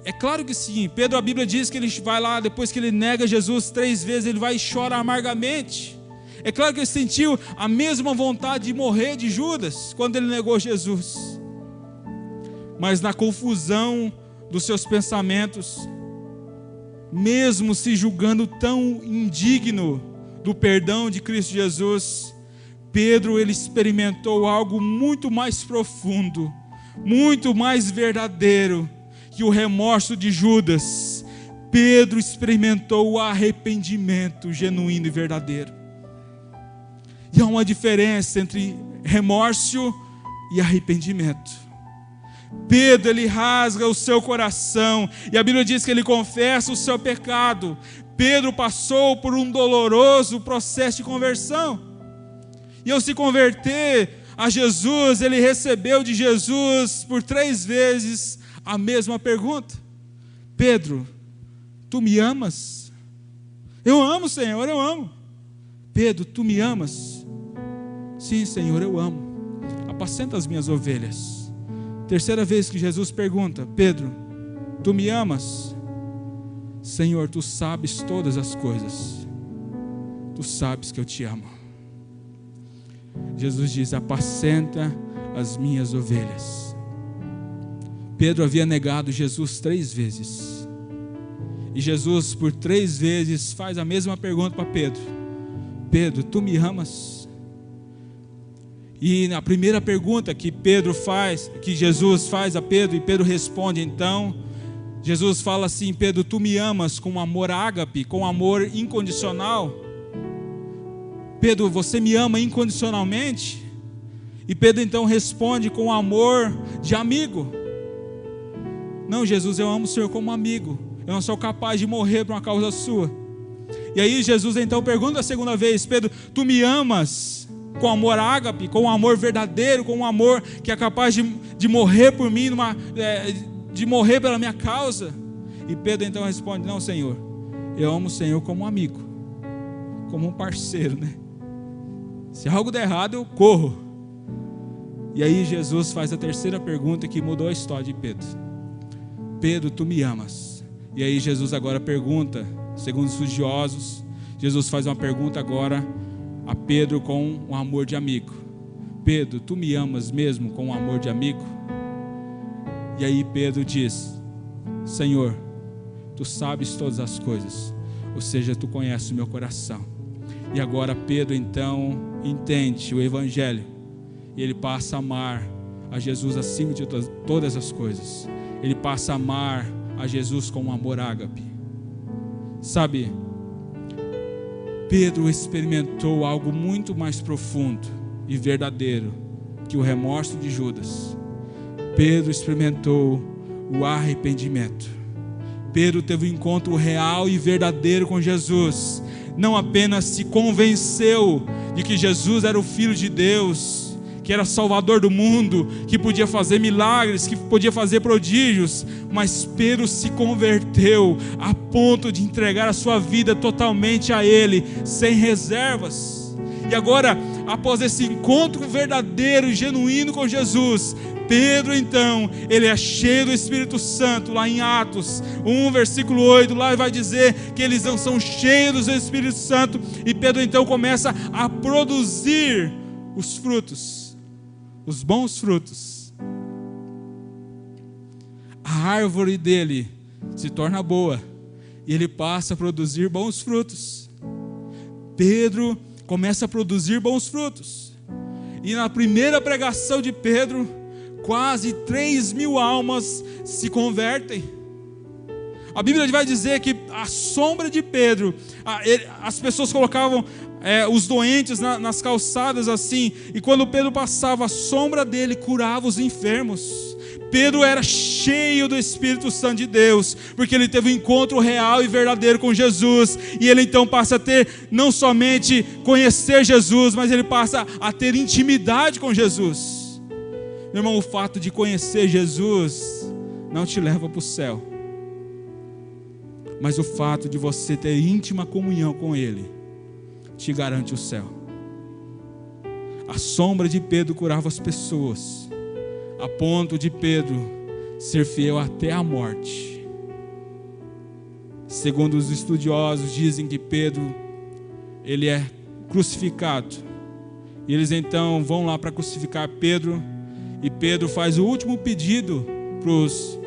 É claro que sim. Pedro, a Bíblia diz que ele vai lá, depois que ele nega Jesus 3 vezes, ele vai e chora amargamente. É claro que ele sentiu a mesma vontade de morrer de Judas quando ele negou Jesus. Mas na confusão dos seus pensamentos, mesmo se julgando tão indigno do perdão de Cristo Jesus, Pedro, ele experimentou algo muito mais profundo, muito mais verdadeiro que o remorso de Judas. Pedro experimentou o arrependimento genuíno e verdadeiro. E há uma diferença entre remorso e arrependimento. Pedro, ele rasga o seu coração, e a Bíblia diz que ele confessa o seu pecado. Pedro passou por um doloroso processo de conversão, e ao se converter a Jesus, ele recebeu de Jesus por 3 vezes a mesma pergunta: Pedro, tu me amas? Eu amo, Senhor, eu amo. Pedro, tu me amas? Sim, Senhor, eu amo. Apacenta as minhas ovelhas. 3ª vez que Jesus pergunta: Pedro, tu me amas? Senhor, tu sabes todas as coisas, tu sabes que eu te amo. Jesus diz: apacenta as minhas ovelhas. Pedro havia negado Jesus 3 vezes, e Jesus por 3 vezes faz a mesma pergunta para Pedro: Pedro, tu me amas? E na primeira pergunta que Jesus faz a Pedro, e Pedro responde então, Jesus fala assim: Pedro, tu me amas com amor ágape, com amor incondicional? Pedro, você me ama incondicionalmente? E Pedro então responde com amor de amigo: não, Jesus, eu amo o Senhor como amigo, eu não sou capaz de morrer por uma causa sua. E aí Jesus então pergunta a 2ª vez: Pedro, tu me amas com amor ágape, com um amor verdadeiro, com um amor que é capaz de morrer por mim, de morrer pela minha causa? E Pedro então responde: não, Senhor, eu amo o Senhor como um amigo, como um parceiro, né? Se algo der errado, eu corro. E aí Jesus faz a 3ª pergunta que mudou a história de Pedro: Pedro, tu me amas? E aí Jesus agora pergunta, segundo os estudiosos, Jesus faz uma pergunta agora a Pedro com um amor de amigo: Pedro, tu me amas mesmo com um amor de amigo? E aí Pedro diz: Senhor, tu sabes todas as coisas, ou seja, tu conheces o meu coração. E agora Pedro então entende o Evangelho, e ele passa a amar a Jesus acima de todas as coisas. Ele passa a amar a Jesus com um amor ágape. Sabe, Pedro experimentou algo muito mais profundo e verdadeiro que o remorso de Judas. Pedro experimentou o arrependimento. Pedro teve um encontro real e verdadeiro com Jesus. Não apenas se convenceu de que Jesus era o Filho de Deus, que era Salvador do mundo, que podia fazer milagres, que podia fazer prodígios, mas Pedro se converteu a ponto de entregar a sua vida totalmente a Ele, sem reservas. E agora, após esse encontro verdadeiro e genuíno com Jesus, Pedro então, ele é cheio do Espírito Santo. Lá em Atos 1, versículo 8, lá vai dizer que eles não são cheios do Espírito Santo. E Pedro então começa a produzir os frutos, os bons frutos. A árvore dele se torna boa e ele passa a produzir bons frutos. Pedro começa a produzir bons frutos. E na primeira pregação de Pedro, quase 3.000 almas se convertem. A Bíblia vai dizer que a sombra de Pedro, as pessoas colocavam os doentes nas calçadas assim, e quando Pedro passava, a sombra dele curava os enfermos. Pedro era cheio do Espírito Santo de Deus, porque ele teve um encontro real e verdadeiro com Jesus, e ele então passa a ter, não somente conhecer Jesus, mas ele passa a ter intimidade com Jesus. Meu irmão, o fato de conhecer Jesus não te leva para o céu, mas o fato de você ter íntima comunhão com Ele te garante o céu. A sombra de Pedro curava as pessoas, a ponto de Pedro ser fiel até a morte. Segundo os estudiosos, dizem que Pedro, ele é crucificado, e eles então vão lá para crucificar Pedro. E Pedro faz o último pedido para os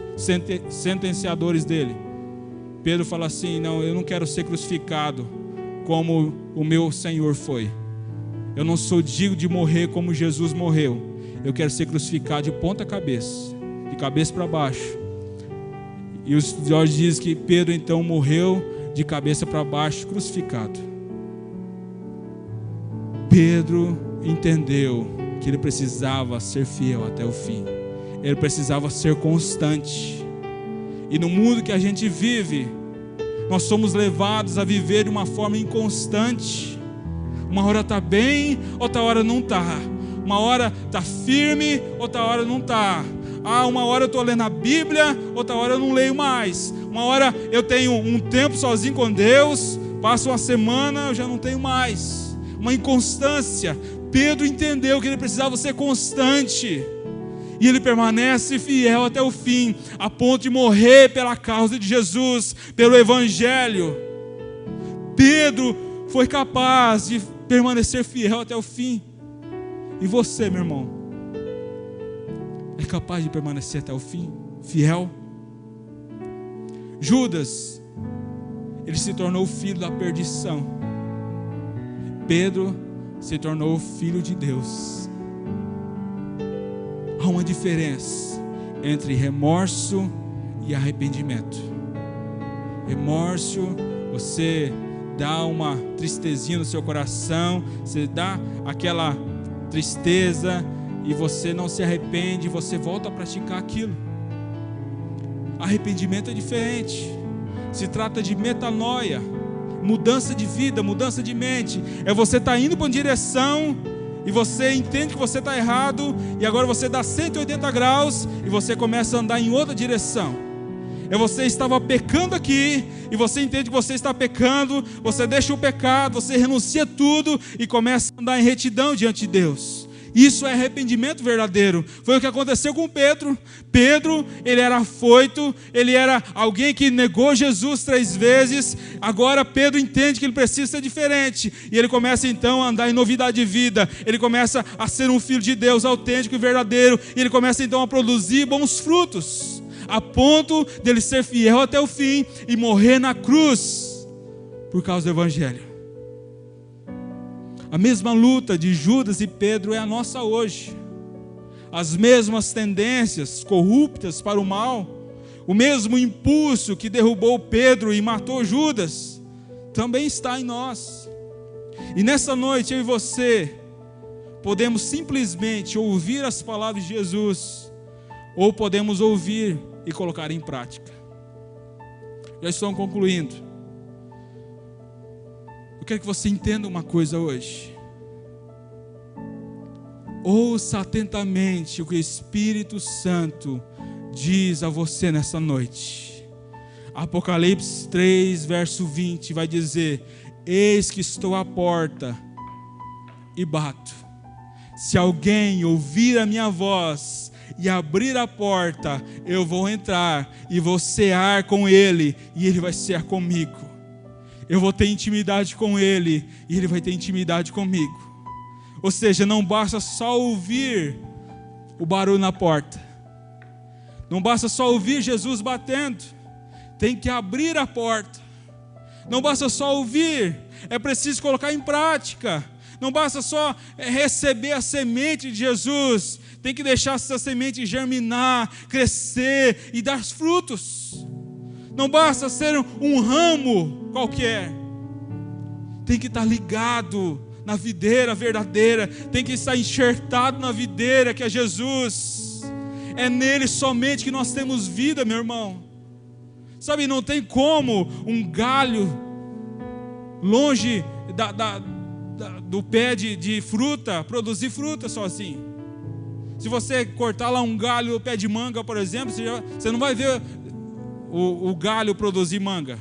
sentenciadores dele. Pedro fala assim: não, eu não quero ser crucificado como o meu Senhor foi. Eu não sou digno de morrer como Jesus morreu. Eu quero ser crucificado de ponta cabeça, de cabeça para baixo. E os estudiosos dizem que Pedro então morreu de cabeça para baixo, crucificado. Pedro entendeu que ele precisava ser fiel até o fim. Ele precisava ser constante. E no mundo que a gente vive, nós somos levados a viver de uma forma inconstante. Uma hora está bem, outra hora não está. Uma hora está firme, outra hora não está. Uma hora eu estou lendo a Bíblia, outra hora eu não leio mais. Uma hora eu tenho um tempo sozinho com Deus, passa uma semana, eu já não tenho mais. Uma inconstância. Pedro entendeu que ele precisava ser constante, e ele permanece fiel até o fim, a ponto de morrer pela causa de Jesus, pelo Evangelho. Pedro foi capaz de permanecer fiel até o fim. E você, meu irmão, é capaz de permanecer até o fim, fiel? Judas, ele se tornou o filho da perdição. Pedro se tornou filho de Deus. Há uma diferença entre remorso e arrependimento. Remorso, você dá uma tristezinha no seu coração, você dá aquela tristeza e você não se arrepende, você volta a praticar aquilo. Arrependimento é diferente. Se trata de metanoia, mudança de vida, mudança de mente. É você estar indo para uma direção e você entende que você está errado, e agora você dá 180 graus e você começa a andar em outra direção. É você estava pecando aqui e você entende que você está pecando, você deixa o pecado, você renuncia tudo e começa a andar em retidão diante de Deus. Isso é arrependimento verdadeiro. Foi o que aconteceu com Pedro. Pedro, ele era afoito, ele era alguém que negou Jesus 3 vezes. Agora Pedro entende que ele precisa ser diferente, e ele começa então a andar em novidade de vida. Ele começa a ser um filho de Deus autêntico e verdadeiro, e ele começa então a produzir bons frutos, a ponto dele ser fiel até o fim e morrer na cruz por causa do Evangelho. A mesma luta de Judas e Pedro é a nossa hoje. As mesmas tendências corruptas para o mal O mesmo impulso que derrubou Pedro e matou Judas também está em nós. E nessa noite eu e você podemos simplesmente ouvir as palavras de Jesus, ou podemos ouvir e colocar em prática. Já estou concluindo. Eu quero que você entenda uma coisa hoje. Ouça atentamente o que o Espírito Santo diz a você nessa noite. Apocalipse 3, verso 20 vai dizer: eis que estou à porta e bato. Se alguém ouvir a minha voz e abrir a porta, eu vou entrar e vou cear com ele, e ele vai cear comigo. Eu vou ter intimidade com ele, e ele vai ter intimidade comigo. Ou seja, não basta só ouvir o barulho na porta, não basta só ouvir Jesus batendo, tem que abrir a porta. Não basta só ouvir, é preciso colocar em prática. Não basta só receber a semente de Jesus, tem que deixar essa semente germinar, crescer e dar frutos. Não basta ser um ramo qualquer, tem que estar ligado na videira verdadeira, tem que estar enxertado na videira que é Jesus. É nele somente que nós temos vida, meu irmão. Sabe, não tem como um galho longe do pé de fruta produzir fruta sozinho. Se você cortar lá um galho do pé de manga, por exemplo, você não vai ver o galho produzir manga.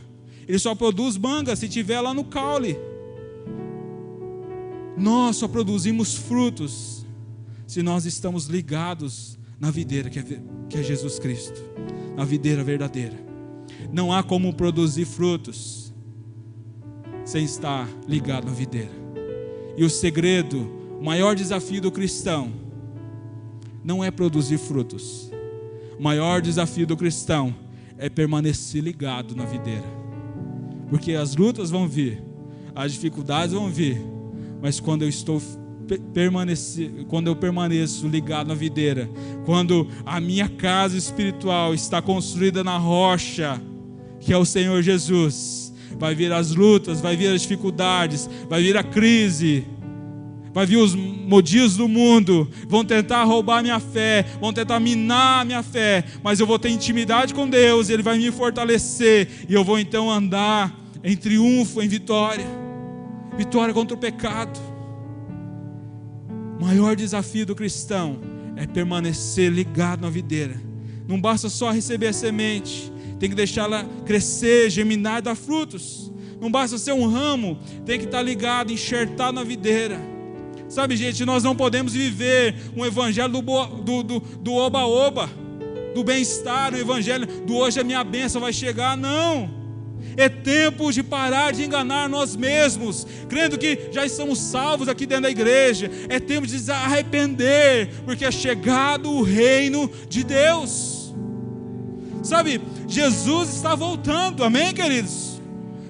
Ele só produz manga se tiver lá no caule. Nós só produzimos frutos se nós estamos ligados na videira que é Jesus Cristo, na videira verdadeira. Não há como produzir frutos sem estar ligado na videira. E o segredo, o maior desafio do cristão não é produzir frutos. O maior desafio do cristão é permanecer ligado na videira. Porque as lutas vão vir, as dificuldades vão vir, mas quando eu permaneço ligado na videira, quando a minha casa espiritual está construída na rocha, que é o Senhor Jesus, vai vir as lutas, vai vir as dificuldades, vai vir a crise, vai vir os modios do mundo, vão tentar roubar a minha fé, vão tentar minar a minha fé, mas eu vou ter intimidade com Deus, Ele vai me fortalecer, e eu vou então andar em triunfo, em vitória contra o pecado. O maior desafio do cristão é permanecer ligado na videira. Não basta só receber a semente, tem que deixá-la crescer, germinar e dar frutos. Não basta ser um ramo, tem que estar ligado, enxertado na videira. Sabe, gente, nós não podemos viver um evangelho do oba-oba, do bem-estar, o evangelho do hoje a minha bênção vai chegar. Não, é tempo de parar de enganar nós mesmos, crendo que já estamos salvos aqui dentro da igreja. É tempo de se arrepender, porque é chegado o reino de Deus. Sabe, Jesus está voltando, amém, queridos?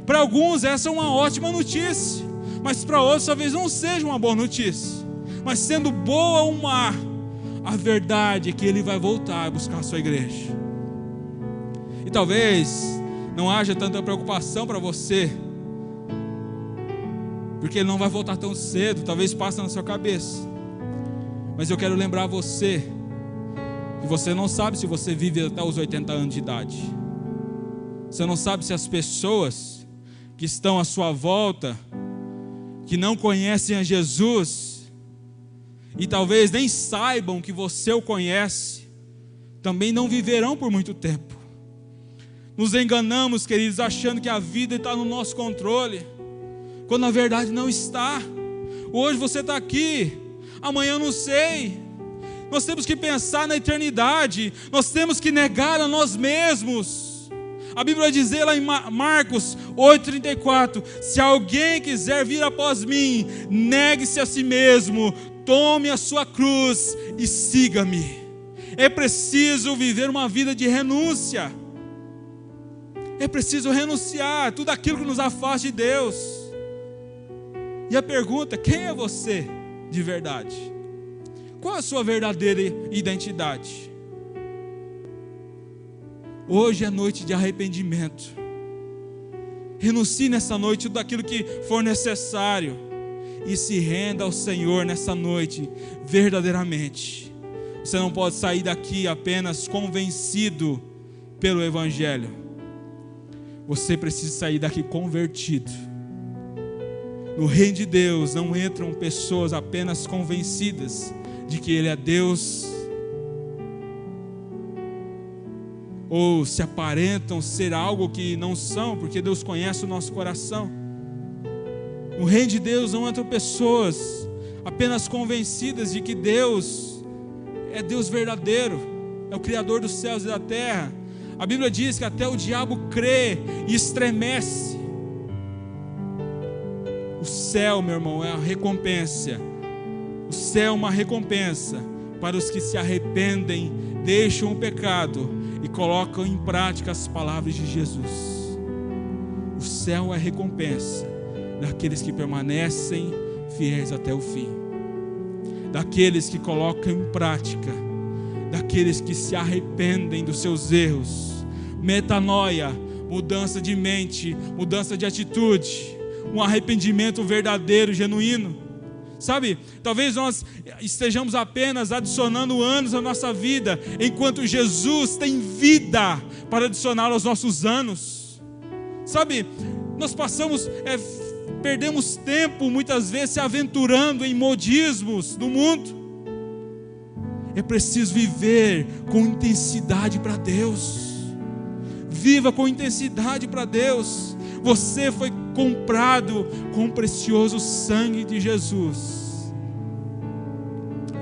Para alguns essa é uma ótima notícia, mas para outros talvez não seja uma boa notícia. Mas sendo boa ou má, a verdade é que Ele vai voltar a buscar a sua igreja. E talvez não haja tanta preocupação para você, porque Ele não vai voltar tão cedo. Talvez passe na sua cabeça, mas eu quero lembrar você que você não sabe se você vive até os 80 anos de idade. Você não sabe se as pessoas que estão à sua volta, que não conhecem a Jesus, e talvez nem saibam que você o conhece, também não viverão por muito tempo. Nos enganamos, queridos, achando que a vida está no nosso controle, quando na verdade não está. Hoje você está aqui, amanhã eu não sei. Nós temos que pensar na eternidade, nós temos que negar a nós mesmos. A Bíblia vai dizer lá em Marcos 8,34: se alguém quiser vir após mim, negue-se a si mesmo, tome a sua cruz e siga-me. É preciso viver uma vida de renúncia. É preciso renunciar tudo aquilo que nos afasta de Deus. E a pergunta: quem é você de verdade? Qual a sua verdadeira identidade? Hoje é noite de arrependimento. Renuncie nessa noite tudo aquilo que for necessário e se renda ao Senhor nessa noite verdadeiramente. Você não pode sair daqui apenas convencido pelo Evangelho. Você precisa sair daqui convertido. No reino de Deus não entram pessoas apenas convencidas de que Ele é Deus, ou se aparentam ser algo que não são, porque Deus conhece o nosso coração. No reino de Deus não entram pessoas apenas convencidas de que Deus é Deus verdadeiro, é o Criador dos céus e da terra. A Bíblia diz que até o diabo crê e estremece. O céu, meu irmão, é a recompensa. O céu é uma recompensa para os que se arrependem, deixam o pecado e colocam em prática as palavras de Jesus. O céu é a recompensa daqueles que permanecem fiéis até o fim, daqueles que colocam em prática, daqueles que se arrependem dos seus erros. Metanoia, mudança de mente, mudança de atitude, um arrependimento verdadeiro, genuíno. Sabe, talvez nós estejamos apenas adicionando anos à nossa vida, enquanto Jesus tem vida para adicionar aos nossos anos. Sabe, nós perdemos tempo muitas vezes se aventurando em modismos do mundo. É preciso viver com intensidade para Deus. Viva com intensidade para Deus. Você foi comprado com o precioso sangue de Jesus.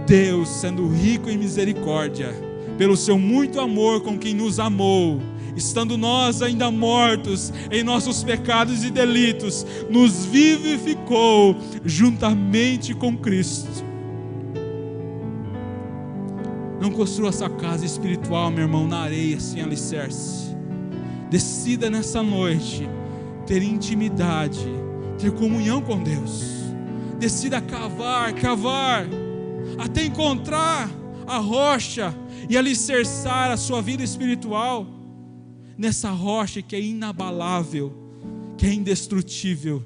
Deus, sendo rico em misericórdia, pelo seu muito amor com quem nos amou, estando nós ainda mortos em nossos pecados e delitos, nos vivificou juntamente com Cristo. Não construa essa casa espiritual, meu irmão, na areia sem alicerce. Decida nessa noite ter intimidade, ter comunhão com Deus. Decida cavar, até encontrar a rocha e alicerçar a sua vida espiritual nessa rocha que é inabalável, que é indestrutível,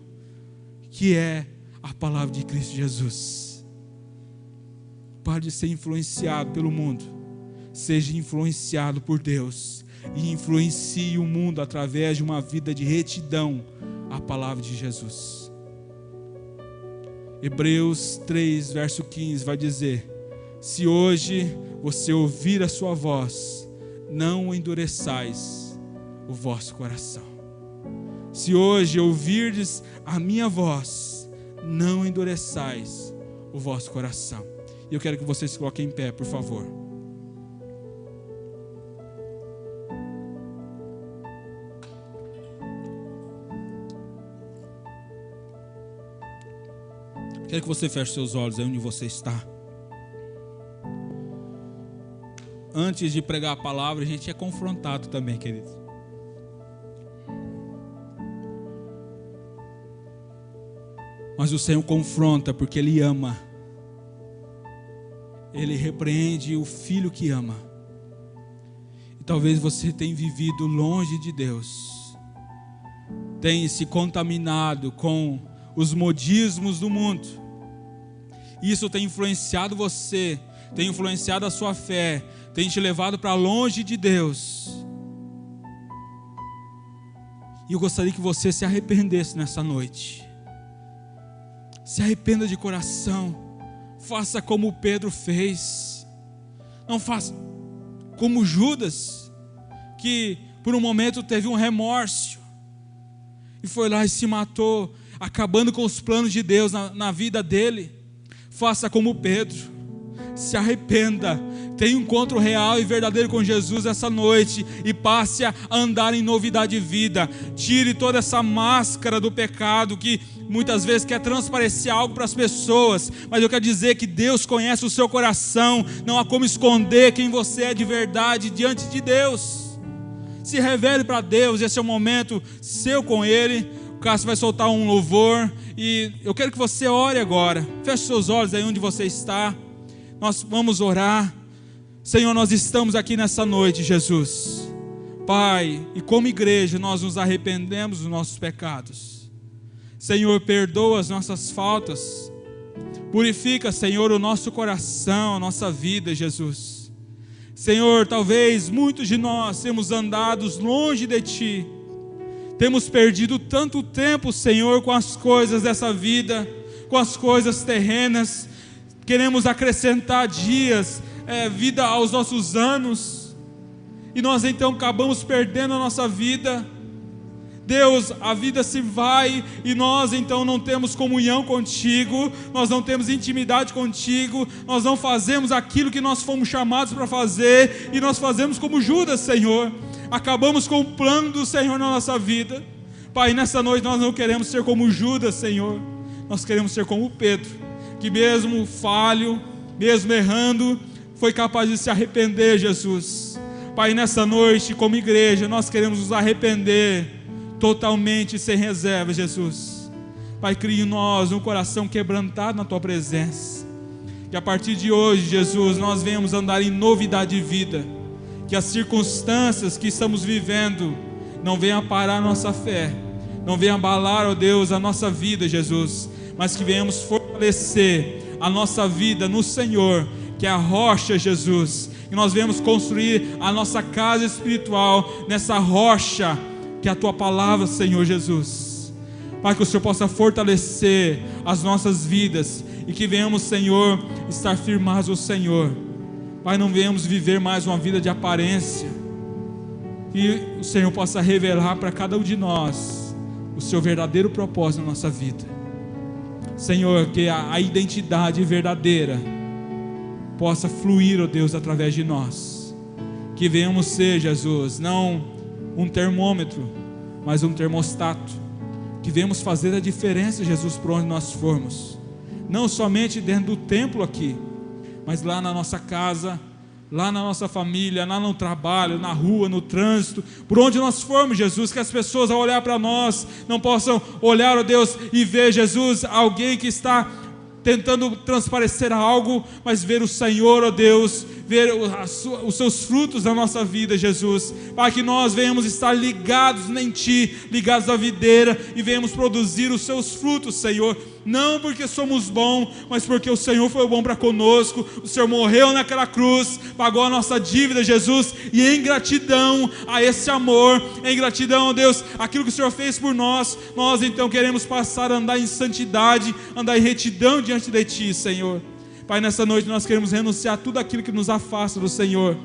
que é a palavra de Cristo Jesus. Pare de ser influenciado pelo mundo, seja influenciado por Deus e influencie o mundo através de uma vida de retidão à palavra de Jesus. Hebreus 3, verso 15 vai dizer: se hoje você ouvir a sua voz, não endureçais o vosso coração. Se hoje ouvirdes a minha voz, não endureçais o vosso coração. E eu quero que vocês se coloquem em pé, por favor. Quero que você feche seus olhos aí onde você está. Antes de pregar a palavra, a gente é confrontado também, queridos. Mas o Senhor confronta porque Ele ama. Ele repreende o filho que ama. E talvez você tenha vivido longe de Deus, tenha se contaminado com os modismos do mundo. Isso tem influenciado você, tem influenciado a sua fé, tem te levado para longe de Deus. E eu gostaria que você se arrependesse nessa noite. Se arrependa de coração. Faça como Pedro fez. Não faça como Judas, que por um momento teve um remorso e foi lá e se matou, acabando com os planos de Deus na vida dele. Faça como Pedro. Se arrependa, tenha um encontro real e verdadeiro com Jesus essa noite e passe a andar em novidade de vida. Tire toda essa máscara do pecado que muitas vezes quer transparecer algo para as pessoas, mas eu quero dizer que Deus conhece o seu coração. Não há como esconder quem você é de verdade diante de Deus. Se revele para Deus. Esse é o momento seu com Ele. O Cássio vai soltar um louvor e eu quero que você ore agora. Feche seus olhos aí onde você está. Nós vamos orar. Senhor, nós estamos aqui nessa noite, Jesus, Pai, e como igreja nós nos arrependemos dos nossos pecados. Senhor, perdoa as nossas faltas. Purifica, Senhor, o nosso coração, a nossa vida, Jesus. Senhor, talvez muitos de nós temos andado longe de Ti. Temos perdido tanto tempo, Senhor, com as coisas dessa vida, com as coisas terrenas. Queremos acrescentar dias, vida aos nossos anos. E nós então acabamos perdendo a nossa vida. Deus, a vida se vai e nós então não temos comunhão contigo, nós não temos intimidade contigo, nós não fazemos aquilo que nós fomos chamados para fazer, e nós fazemos como Judas, Senhor. Acabamos com o plano do Senhor na nossa vida. Pai, nessa noite nós não queremos ser como Judas, Senhor. Nós queremos ser como Pedro, que mesmo falho, mesmo errando, foi capaz de se arrepender, Jesus. Pai, nessa noite, como igreja, nós queremos nos arrepender totalmente, sem reserva, Jesus. Pai, crie em nós um coração quebrantado na Tua presença. Que a partir de hoje, Jesus, nós venhamos andar em novidade de vida. Que as circunstâncias que estamos vivendo não venham parar a nossa fé, não venham abalar, ó Deus, a nossa vida, Jesus, mas que venhamos fortalecer a nossa vida no Senhor, que é a rocha, Jesus. E nós venhamos construir a nossa casa espiritual nessa rocha, que é a Tua palavra, Senhor Jesus. Pai, que o Senhor possa fortalecer as nossas vidas e que venhamos, Senhor, estar firmados no Senhor. Pai, não venhamos viver mais uma vida de aparência. Que o Senhor possa revelar para cada um de nós o Seu verdadeiro propósito na nossa vida. Senhor, que a identidade verdadeira possa fluir, ó Deus, através de nós. Que venhamos ser, Jesus, não um termômetro, mas um termostato. Que venhamos fazer a diferença, Jesus, por onde nós formos. Não somente dentro do templo aqui, mas lá na nossa casa, lá na nossa família, lá no trabalho, na rua, no trânsito, por onde nós formos, Jesus. Que as pessoas, ao olhar para nós, não possam olhar, ó Deus, e ver, Jesus, alguém que está tentando transparecer algo, mas ver o Senhor, ó Deus, ver os Seus frutos na nossa vida, Jesus. Para que nós venhamos estar ligados em Ti, ligados à videira, e venhamos produzir os Seus frutos, Senhor. Não porque somos bons, mas porque o Senhor foi bom para conosco. O Senhor morreu naquela cruz, pagou a nossa dívida, Jesus. E em gratidão a esse amor, em gratidão, ó Deus, aquilo que o Senhor fez por nós, nós então queremos passar a andar em santidade, andar em retidão diante de Ti, Senhor. Pai, nessa noite nós queremos renunciar a tudo aquilo que nos afasta do Senhor.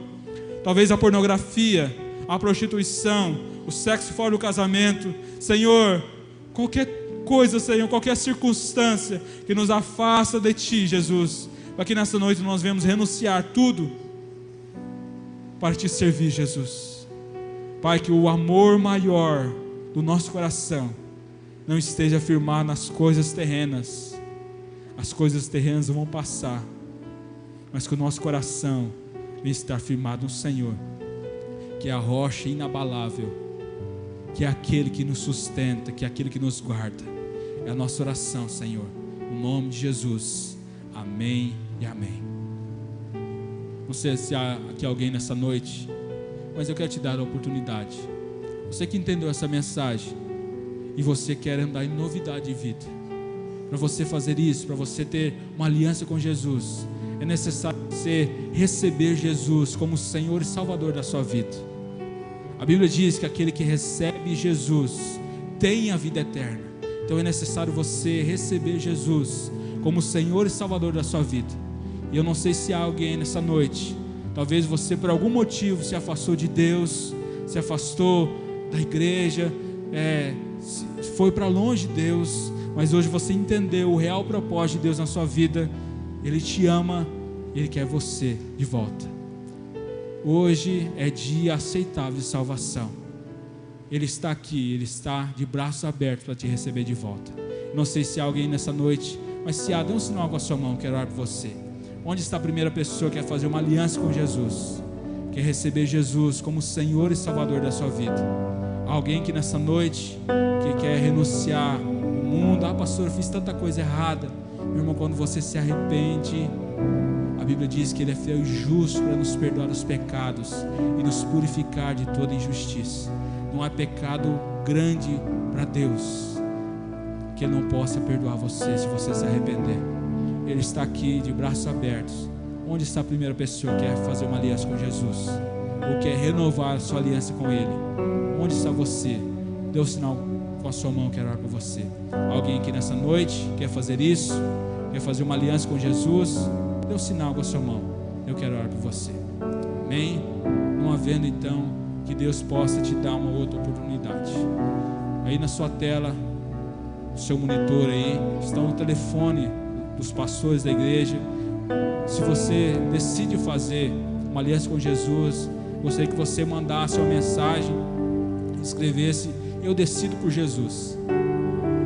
Talvez a pornografia, a prostituição, o sexo fora do casamento, Senhor, qualquer coisa, Senhor, qualquer circunstância que nos afasta de Ti, Jesus, para que nessa noite nós venhamos renunciar tudo para Te servir, Jesus. Pai, que o amor maior do nosso coração não esteja firmado nas coisas terrenas. As coisas terrenas vão passar, mas que o nosso coração venha estar firmado no Senhor, que é a rocha inabalável, que é aquele que nos sustenta, que é aquele que nos guarda. É a nossa oração, Senhor, no nome de Jesus. Amém e amém. Não sei se há aqui alguém nessa noite, mas eu quero te dar a oportunidade. Você que entendeu essa mensagem e você quer andar em novidade de vida, para você fazer isso, para você ter uma aliança com Jesus, é necessário você receber Jesus como Senhor e Salvador da sua vida. A Bíblia diz que aquele que recebe Jesus tem a vida eterna. Então é necessário você receber Jesus como Senhor e Salvador da sua vida. E eu não sei se há alguém nessa noite, talvez você por algum motivo se afastou de Deus, se afastou da igreja, foi para longe de Deus, mas hoje você entendeu o real propósito de Deus na sua vida. Ele te ama, Ele quer você de volta. Hoje é dia aceitável de salvação. Ele está aqui, Ele está de braços abertos para te receber de volta. Não sei se há alguém nessa noite, mas se há, dê um sinal com a sua mão, quero orar por você. Onde está a primeira pessoa que quer fazer uma aliança com Jesus, quer receber Jesus como Senhor e Salvador da sua vida? Alguém que nessa noite que quer renunciar ao mundo. Pastor, eu fiz tanta coisa errada. Meu irmão, quando você se arrepende, A Bíblia diz que Ele é fiel e justo para nos perdoar os pecados e nos purificar de toda injustiça. Não há pecado grande para Deus que Ele não possa perdoar você, se você se arrepender. Ele está aqui de braços abertos. Onde está a primeira pessoa que quer fazer uma aliança com Jesus, ou quer renovar a sua aliança com Ele? Onde está você? Dê um sinal com a sua mão, quero orar por você. Alguém aqui nessa noite quer fazer isso? Quer fazer uma aliança com Jesus? Dê um sinal com a sua mão, eu quero orar por você. Amém? Não havendo então, que Deus possa te dar uma outra oportunidade. Aí na sua tela, no seu monitor aí, está o telefone dos pastores da igreja. Se você decide fazer uma aliança com Jesus, gostaria que você mandasse uma mensagem, escrevesse: eu decido por Jesus.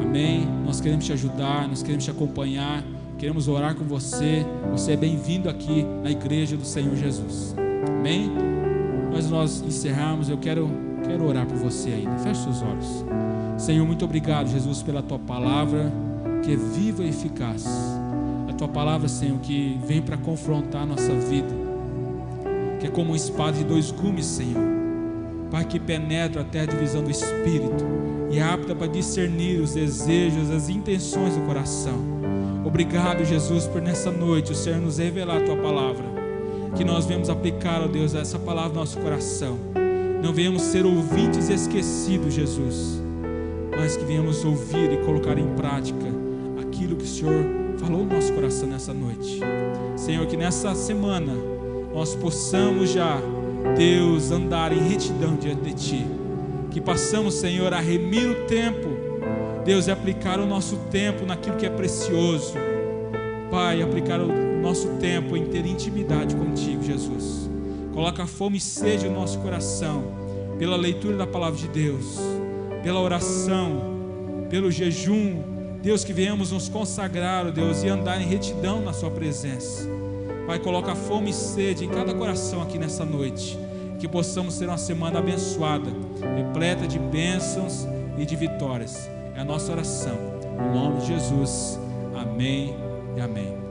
Amém? Nós queremos te ajudar, nós queremos te acompanhar, queremos orar com você. Você é bem-vindo aqui na igreja do Senhor Jesus. Amém? Mas nós encerrarmos, eu quero orar por você ainda. Feche seus olhos. Senhor, muito obrigado, Jesus, pela tua palavra, que é viva e eficaz. A tua palavra, Senhor, que vem para confrontar a nossa vida, que é como uma espada de dois gumes, Senhor, Pai, que penetra até a divisão do Espírito e é apta para discernir os desejos, as intenções do coração. Obrigado, Jesus, por nessa noite o Senhor nos revelar a tua palavra, que nós venhamos aplicar, ó Deus, essa palavra no nosso coração. Não venhamos ser ouvintes esquecidos, Jesus, mas que venhamos ouvir e colocar em prática aquilo que o Senhor falou no nosso coração nessa noite. Senhor, que nessa semana nós possamos já, Deus, andar em retidão diante de Ti, que passamos, Senhor, a remir o tempo, Deus, e aplicar o nosso tempo naquilo que é precioso. Pai, aplicar o nosso tempo em ter intimidade contigo, Jesus. Coloca fome e sede no nosso coração, pela leitura da palavra de Deus, pela oração, pelo jejum, Deus, que venhamos nos consagrar, Deus, e andar em retidão na sua presença. Pai, coloca fome e sede em cada coração aqui nessa noite, que possamos ter uma semana abençoada, repleta de bênçãos e de vitórias. É a nossa oração, em nome de Jesus. Amém e amém.